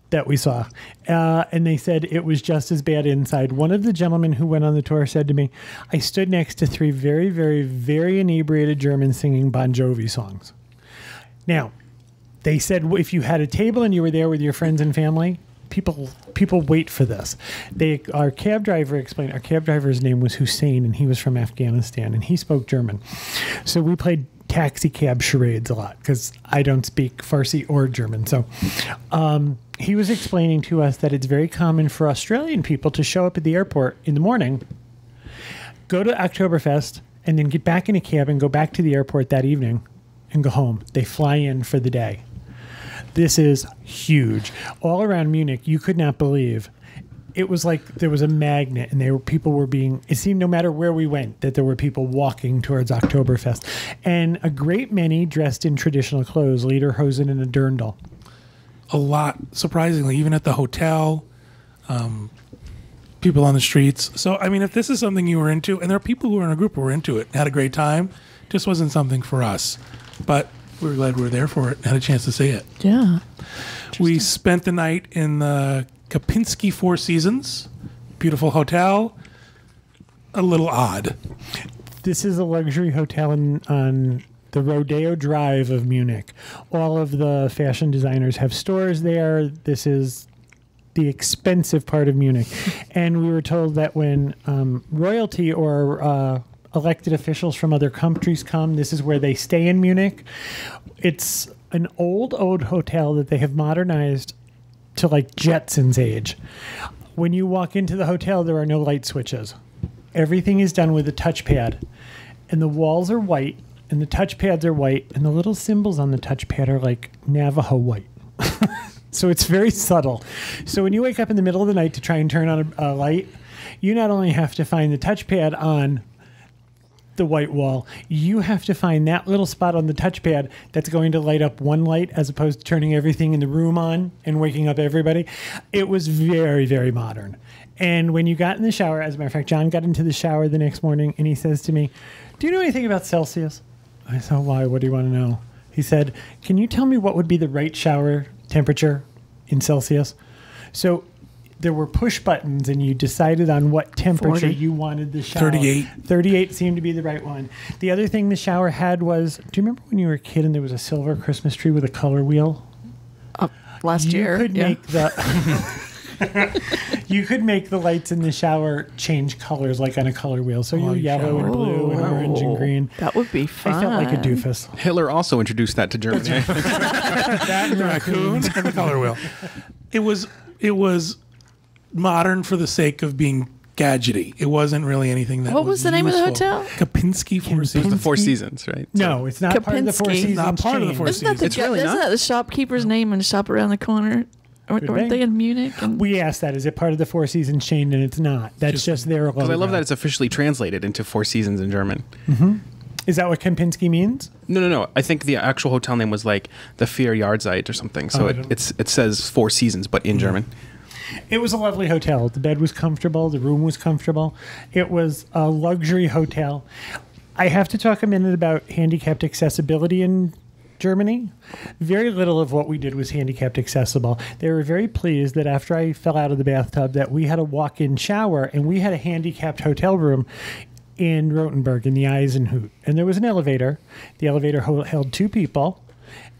that we saw. And they said it was just as bad inside. One of the gentlemen who went on the tour said to me, I stood next to 3 very, very, very inebriated Germans singing Bon Jovi songs. Now, they said if you had a table and you were there with your friends and family, people wait for this. Our cab driver explained, our cab driver's name was Hussein, and he was from Afghanistan, and he spoke German. So we played taxi cab charades a lot because I don't speak Farsi or German. So he was explaining to us that it's very common for Australian people to show up at the airport in the morning, go to Oktoberfest, and then get back in a cab and go back to the airport that evening and go home. They fly in for the day. This is huge. All around Munich, you could not believe. It was like there was a magnet, and it seemed no matter where we went, that there were people walking towards Oktoberfest. And a great many dressed in traditional clothes, lederhosen and a dirndl. A lot, surprisingly, even at the hotel, people on the streets. So, I mean, if this is something you were into, and there are people who were in a group who were into it, had a great time, just wasn't something for us. But we were glad we were there for it and had a chance to see it. Yeah. We spent the night in the Kapinski Four Seasons. Beautiful hotel. A little odd. This is a luxury hotel on the Rodeo Drive of Munich. All of the fashion designers have stores there. This is the expensive part of Munich. And we were told that when royalty or elected officials from other countries come, this is where they stay in Munich. It's an old hotel that they have modernized to like Jetson's age. When you walk into the hotel, there are no light switches. Everything is done with a touchpad, and the walls are white, and the touchpads are white, and the little symbols on the touchpad are like Navajo white. So it's very subtle. So when you wake up in the middle of the night to try and turn on a light, you not only have to find the touchpad on the white wall, you have to find that little spot on the touchpad that's going to light up one light as opposed to turning everything in the room on and waking up everybody. It was very, very modern. And when you got in the shower, as a matter of fact, John got into the shower the next morning and he says to me, do you know anything about Celsius? I said, why? What do you want to know? He said, can you tell me what would be the right shower temperature in Celsius. So there were push buttons, and you decided on what temperature 40. you wanted the shower. 38. 38 seemed to be the right one. The other thing the shower had was, do you remember when you were a kid and there was a silver Christmas tree with a color wheel? Last year. You could make you could make the lights in the shower change colors like on a color wheel. So you're yellow and blue and orange and green. That would be fun. I felt like a doofus. Hitler also introduced that to Germany. That and the raccoon and the color wheel. It was modern for the sake of being gadgety. It wasn't really anything that What was the name of the useful. hotel? Kapinski Four Seasons. The Four Seasons, right? No, it's not part of the Four Kapinski. Seasons. Not part of the Four chain. Isn't that the It's really isn't not? that the shopkeeper's name in the shop around the corner? Could Weren't be. they in Munich? And We asked that. Is it part of the Four Seasons chain? And it's not. That's just their logo. Because I love that it's officially translated into Four Seasons in German. Is that what Kempinski means? No. I think the actual hotel name was like the Vier Jahrzeit or something. So it says Four Seasons, but in German. It was a lovely hotel. The bed was comfortable. The room was comfortable. It was a luxury hotel. I have to talk a minute about handicapped accessibility in Germany. Very little of what we did was handicapped accessible. They were very pleased that after I fell out of the bathtub that we had a walk-in shower and we had a handicapped hotel room in Ruttenberg in the Eisenhut. And there was an elevator. The elevator held 2 people.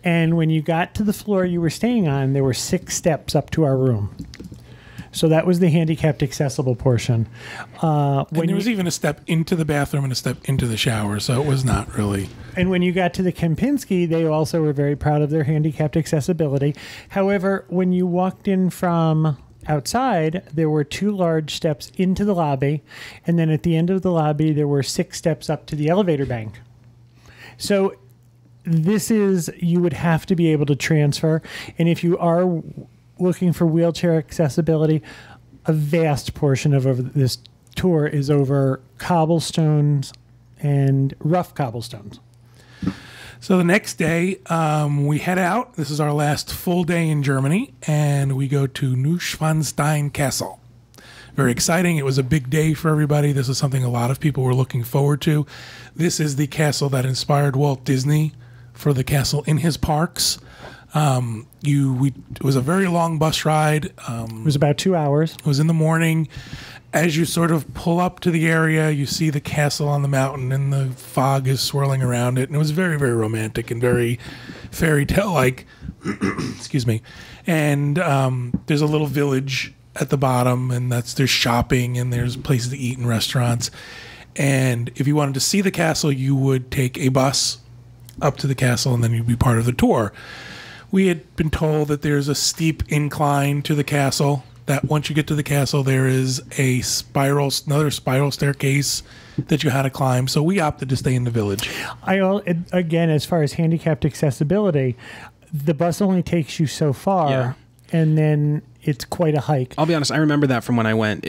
And when you got to the floor you were staying on, there were 6 steps up to our room. So that was the handicapped accessible portion. And there was even a step into the bathroom and a step into the shower, so it was not really. And when you got to the Kempinski, they also were very proud of their handicapped accessibility. However, when you walked in from outside, there were 2 large steps into the lobby, and then at the end of the lobby, there were 6 steps up to the elevator bank. So you would have to be able to transfer, and if you are looking for wheelchair accessibility, a vast portion of this tour is over cobblestones and rough cobblestones. So the next day, we head out. This is our last full day in Germany, and we go to Neuschwanstein Castle. Very exciting. It was a big day for everybody. This is something a lot of people were looking forward to. This is the castle that inspired Walt Disney for the castle in his parks. It was a very long bus ride. It was about 2 hours. It was in the morning. As you sort of pull up to the area, you see the castle on the mountain and the fog is swirling around it. And it was very, very romantic and very fairy tale-like. Excuse me. And there's a little village at the bottom, and there's shopping and there's places to eat and restaurants. And if you wanted to see the castle, you would take a bus up to the castle and then you'd be part of the tour. We had been told that there's a steep incline to the castle, that once you get to the castle, there is another spiral staircase that you had to climb. So we opted to stay in the village. Again, as far as handicapped accessibility, the bus only takes you so far, and then it's quite a hike. I'll be honest, I remember that from when I went.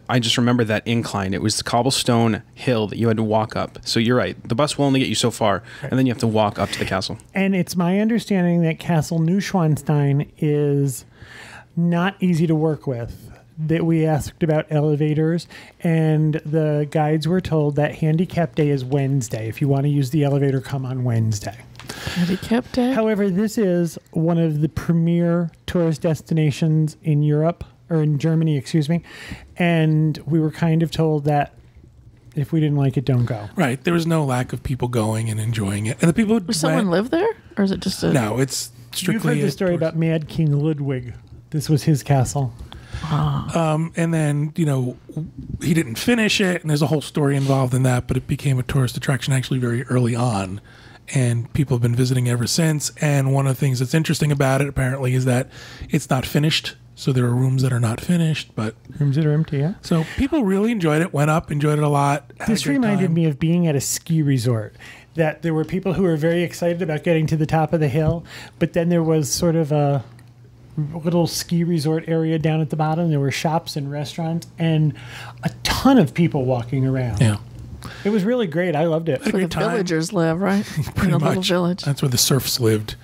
I just remember that incline. It was the cobblestone hill that you had to walk up. So you're right. The bus will only get you so far, and then you have to walk up to the castle. And it's my understanding that Castle Neuschwanstein is not easy to work with. That we asked about elevators, and the guides were told that handicap day is Wednesday. If you want to use the elevator, come on Wednesday. Handicapped day? However, this is one of the premier tourist destinations in Europe, or in Germany, excuse me. And we were kind of told that if we didn't like it, don't go. Right. There was no lack of people going and enjoying it. And the people Does someone live there? Or is it just a... No, it's strictly... You've heard the story about Mad King Ludwig. This was his castle. And then, he didn't finish it, and there's a whole story involved in that, but it became a tourist attraction actually very early on. And people have been visiting ever since. And one of the things that's interesting about it, apparently, is that it's not finished. So there are rooms that are not finished, but... Rooms that are empty, yeah. So people really enjoyed it, went up, enjoyed it a lot. This reminded me of being at a ski resort. That there were people who were very excited about getting to the top of the hill, but then there was sort of a little ski resort area down at the bottom. There were shops and restaurants and a ton of people walking around. Yeah. It was really great. I loved it. Where the villagers live, right? Pretty in a much. little village. That's where the serfs lived.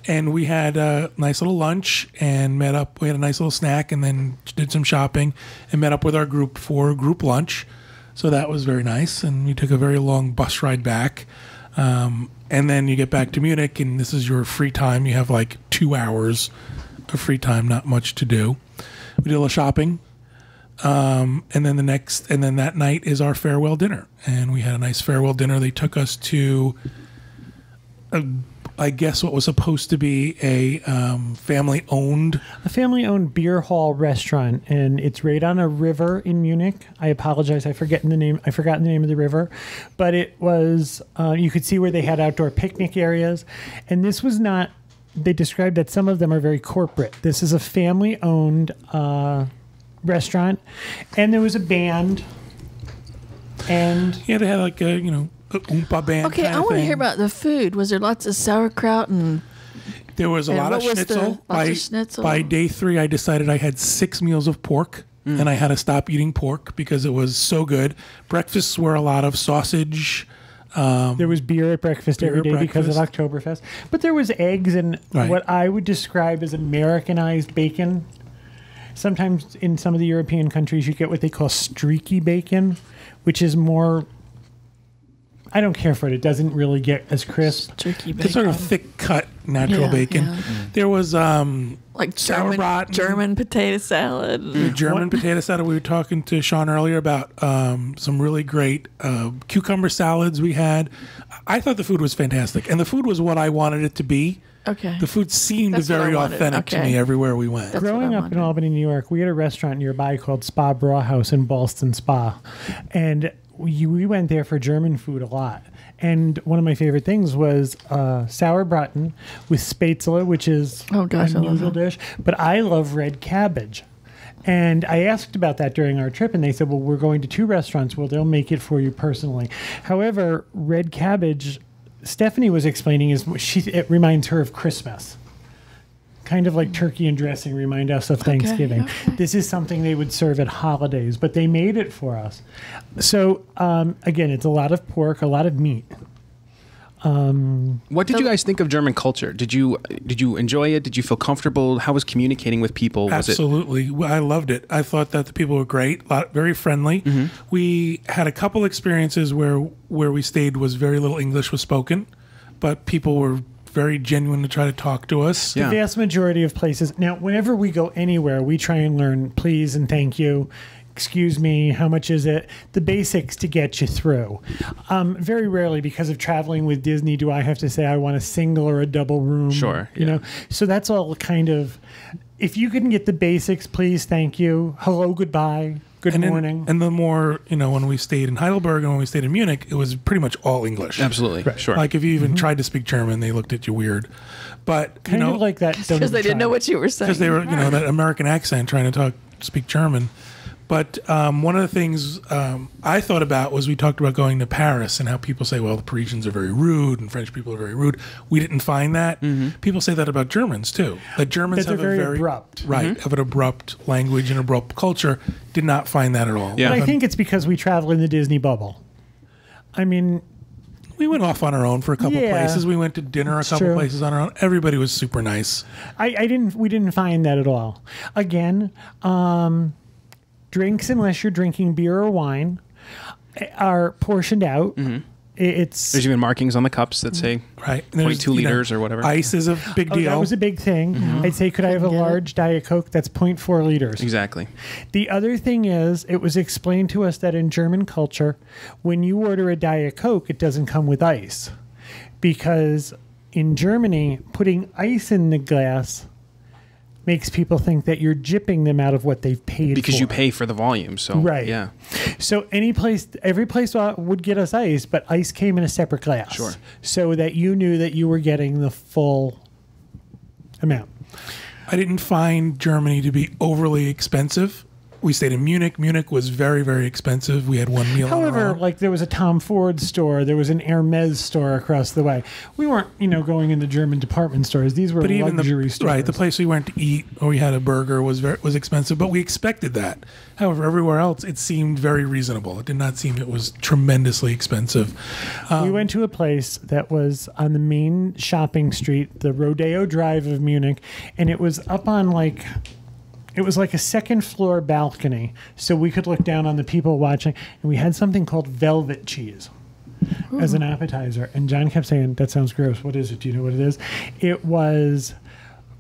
And we had a nice little lunch and met up. We had a nice little snack and then did some shopping and met up with our group for group lunch. So that was very nice. And we took a very long bus ride back. And then you get back to Munich and this is your free time. You have like 2 hours of free time, not much to do. We did a little shopping. And then that night is our farewell dinner. And we had a nice farewell dinner. They took us to, I guess, what was supposed to be a family-owned beer hall restaurant, and it's right on a river in Munich. I apologize, I forgot the name of the river, but it was you could see where they had outdoor picnic areas, and this was not. They described that some of them are very corporate. This is a family-owned restaurant, and there was a band, and they had like a Oompa band. Okay, I want to hear about the food. Was there lots of sauerkraut and? There was a lot of schnitzel. By day 3, I decided I had 6 meals of pork, and I had to stop eating pork because it was so good. Breakfasts were a lot of sausage. There was beer at breakfast every day because of Oktoberfest. But there was eggs and what I would describe as Americanized bacon. Sometimes in some of the European countries, you get what they call streaky bacon, which is more... I don't care for it. It doesn't really get as crisp. It's sort of thick-cut natural bacon. Yeah. There was like German potato salad. German potato salad. We were talking to Schwann earlier about some really great cucumber salads we had. I thought the food was fantastic. And the food was what I wanted it to be. Okay. The food seemed very authentic to me everywhere we went. Growing up in Albany, New York, we had a restaurant nearby called Spa Brauhaus in Ballston Spa. And we went there for German food a lot. And one of my favorite things was sauerbraten with spätzle, which is an unusual dish. But I love red cabbage. And I asked about that during our trip, and they said, well, we're going to 2 restaurants. Well, they'll make it for you personally. However, red cabbage, Stephanie was explaining, it reminds her of Christmas. Kind of like turkey and dressing remind us of Thanksgiving. Okay. This is something they would serve at holidays, but they made it for us. So, again, it's a lot of pork, a lot of meat. What did you guys think of German culture? Did you enjoy it? Did you feel comfortable? How was communicating with people? Absolutely. I loved it. I thought that the people were great, very friendly. Mm-hmm. We had a couple experiences where we stayed was very little English was spoken, but people were very genuine to try to talk to us. The vast majority of places. Now, whenever we go anywhere, we try and learn please and thank you. Excuse me, how much is it? The basics to get you through. Very rarely, because of traveling with Disney, do I have to say I want a single or a double room. Sure. You know, so that's all kind of, if you can get the basics, please, thank you, hello, goodbye, good morning. And the more, when we stayed in Heidelberg and when we stayed in Munich, it was pretty much all English. Absolutely. Right. Sure. Like if you even tried to speak German, they looked at you weird. But, kind of like that. Because they didn't know what you were saying. Because they were, that American accent trying to speak German. But one of the things I thought about was we talked about going to Paris and how people say, well, the Parisians are very rude and French people are very rude. We didn't find that. Mm-hmm. People say that about Germans, too. That Germans have a very abrupt. Right, have an abrupt language and abrupt culture. Did not find that at all. Yeah. But I think it's because we travel in the Disney bubble. I mean... We went off on our own for a couple places. We went to dinner a couple places on our own. Everybody was super nice. We didn't find that at all. Again... drinks, unless you're drinking beer or wine, are portioned out. Mm-hmm. There's even markings on the cups that say 22 liters or whatever. Ice is a big deal. That was a big thing. Mm-hmm. I'd say, could I have a large Diet Coke? That's 0.4 liters. Exactly. The other thing is, it was explained to us that in German culture, when you order a Diet Coke, it doesn't come with ice. Because in Germany, putting ice in the glass makes people think that you're gypping them out of what they've paid because for. You pay for the volume. So yeah. So every place would get us ice, but ice came in a separate glass. Sure. So that you knew that you were getting the full amount. I didn't find Germany to be overly expensive. We stayed in Munich. Munich was very, very expensive. We had one meal. However, like there was a Tom Ford store, there was an Hermes store across the way. We weren't, going into German department stores. These were luxury stores. Right, the place we went to eat, or we had a burger, was expensive, but we expected that. However, everywhere else, it seemed very reasonable. It did not seem it was tremendously expensive. We went to a place that was on the main shopping street, the Rodeo Drive of Munich, and it was up on it was like a second floor balcony, so we could look down on the people watching. And we had something called velvet cheese as an appetizer. And John kept saying, that sounds gross. What is it? Do you know what it is? It was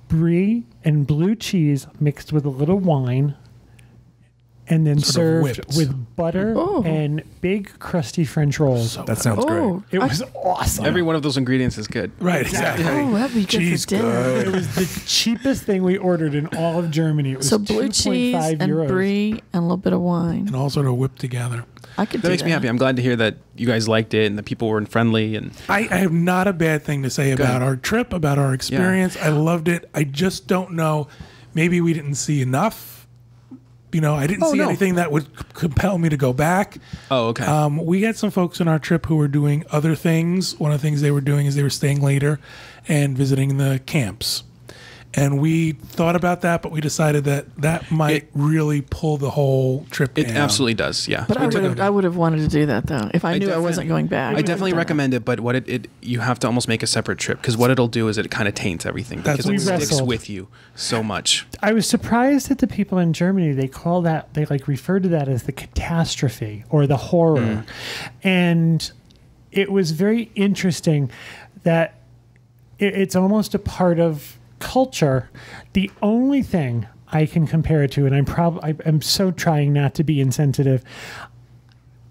brie and blue cheese mixed with a little wine, and then Sort of served whipped. with butter and big crusty French rolls. That sounds great. Oh, It was awesome. Every one of those ingredients is good. Right, exactly. oh, that'd be good Cheese for dinner. It was the cheapest thing we ordered in all of Germany. It was So blue 2.5 cheese and euros. brie and a little bit of wine. And all sort of whipped together. I could That do makes me happy. I'm glad to hear that you guys liked it and the people were friendly. And I have not a bad thing to say about our trip, about our experience. I loved it. I just don't know. Maybe we didn't see enough. You know, I didn't see anything that would compel me to go back. oh, okay. We had some folks on our trip who were doing other things. One of the things they were doing is they were staying later and visiting the camps. And we thought about that, but we decided that might really pull the whole trip It down. absolutely does. Yeah. But I would have wanted to do that though if I knew I definitely- wasn't going back. I definitely recommend it, but what it you have to almost make a separate trip because what it'll do is it kind of taints everything That's because it what we sticks wrestled. with you so much. I was surprised that the people in Germany, they refer to that as the catastrophe or the horror. And it was very interesting that it's almost a part of culture. The only thing I can compare it to, and I'm so trying not to be insensitive,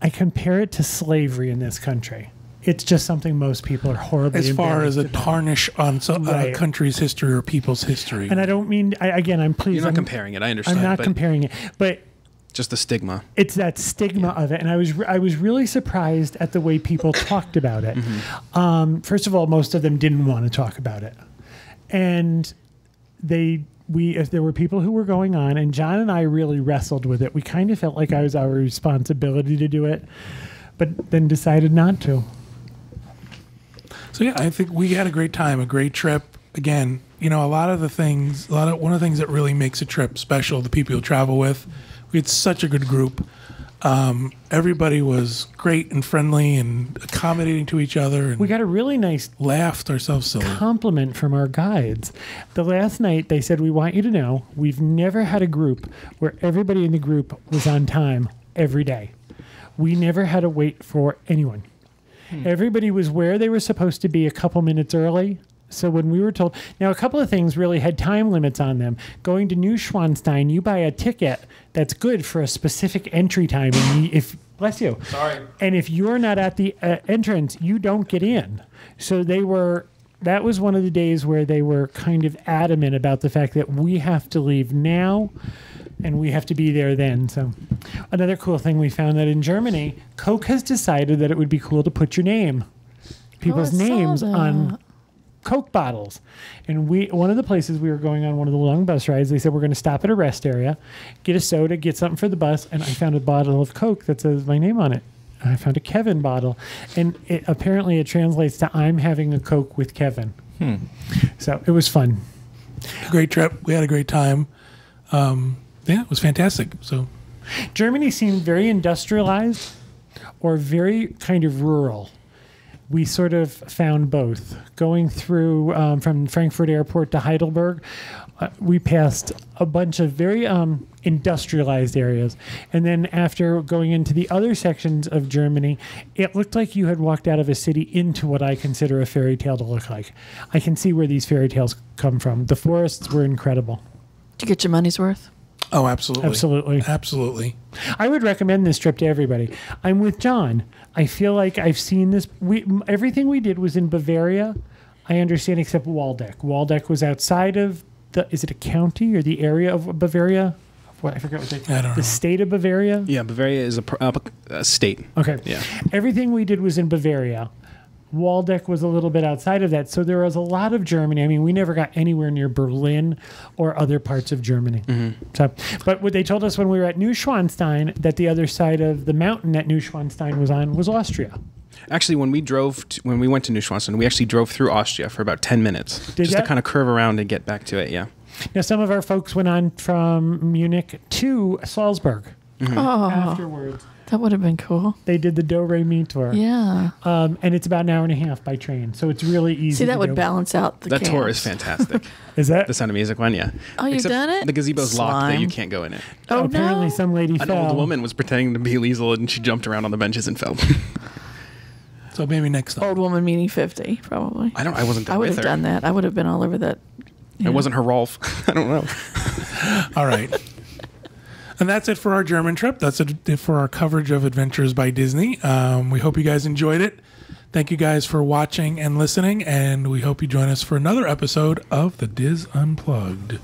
I compare it to slavery in this country. It's just something most people are horribly As far as a embarrassed about. tarnish on a Right. country's history or people's history. And I don't mean, I'm pleased. You're not I'm- comparing it. I understand. I'm not but comparing it, but just the stigma. it's that stigma of it, and I was really surprised at the way people talked about it. First of all, most of them didn't want to talk about it, and if there were people who were going on, and John and I really wrestled with it. We kind of felt like it was our responsibility to do it, but then decided not to. So yeah, I think we had a great time, a great trip. Again, you know, one of the things that really makes a trip special, the people you travel with. We had such a good group. Everybody was great and friendly and accommodating to each other, and We got a really nice laughed ourselves silly. compliment from our guides. The last night they said, "We want you to know we've never had a group where everybody in the group was on time every day. We never had to wait for anyone. Everybody was where they were supposed to be a couple minutes early." So when we were told, now a couple of things really had time limits on them. Going to New Schwanstein, you buy a ticket that's good for a specific entry time. And bless you. Sorry. And if you're not at the entrance, you don't get in. So that was one of the days where they were kind of adamant about the fact that we have to leave now and we have to be there then. So another cool thing we found that in Germany, Coke has decided that it would be cool to put people's I saw names that. on Coke bottles. And one of the places we were going on one of the long bus rides, they said we're going to stop at a rest area, get a soda, get something for the bus, and I found a bottle of Coke that says my name on it. I found a Kevin bottle, and apparently it translates to "I'm having a Coke with Kevin." So it was fun. Great trip. We had a great time. Yeah, it was fantastic. So Germany seemed very industrialized or very kind of rural. We sort of found both. Going through from Frankfurt Airport to Heidelberg, we passed a bunch of very industrialized areas. And then after going into the other sections of Germany, it looked like you had walked out of a city into what I consider a fairy tale to look like. I can see where these fairy tales come from. The forests were incredible. Did you get your money's worth? oh, absolutely. Absolutely. Absolutely. I would recommend this trip to everybody. I'm with John. I feel like I've seen this. Everything we did was in Bavaria, I understand, except Waldeck. Waldeck was outside of is it a county or the area of Bavaria? What I forget what I don't know. the state of Bavaria? Yeah, Bavaria is a state. Okay. Yeah. Everything we did was in Bavaria. Waldeck was a little bit outside of that. So there was a lot of Germany. I mean, we never got anywhere near Berlin or other parts of Germany. So, but what they told us when we were at Neuschwanstein, that the other side of the mountain that Neuschwanstein was on was Austria. Actually, when we went to Neuschwanstein, we actually drove through Austria for about 10 minutes. Did just ya? to kind of curve around and get back to it, yeah. Now, some of our folks went on from Munich to Salzburg Oh, afterwards. that would have been cool. They did the Do-Re-Mi tour. Yeah. And it's about an hour and a half by train. So it's really easy See, that to would go. balance out the That tour is camps. fantastic. Is that? The Sound of Music one, yeah. Oh, you've Except done it? The gazebo's locked, that Slime. you can't go in it. Oh, Apparently no. some lady An fell. old woman was pretending to be Liesel and she jumped around on the benches and fell. So maybe next time. Old woman meaning 50, probably. I wasn't there I would with have her. done that. I would have been all over that It wasn't her Rolf. I don't know. All right. And that's it for our German trip. That's it for our coverage of Adventures by Disney. We hope you guys enjoyed it. Thank you guys for watching and listening, and we hope you join us for another episode of the Diz Unplugged.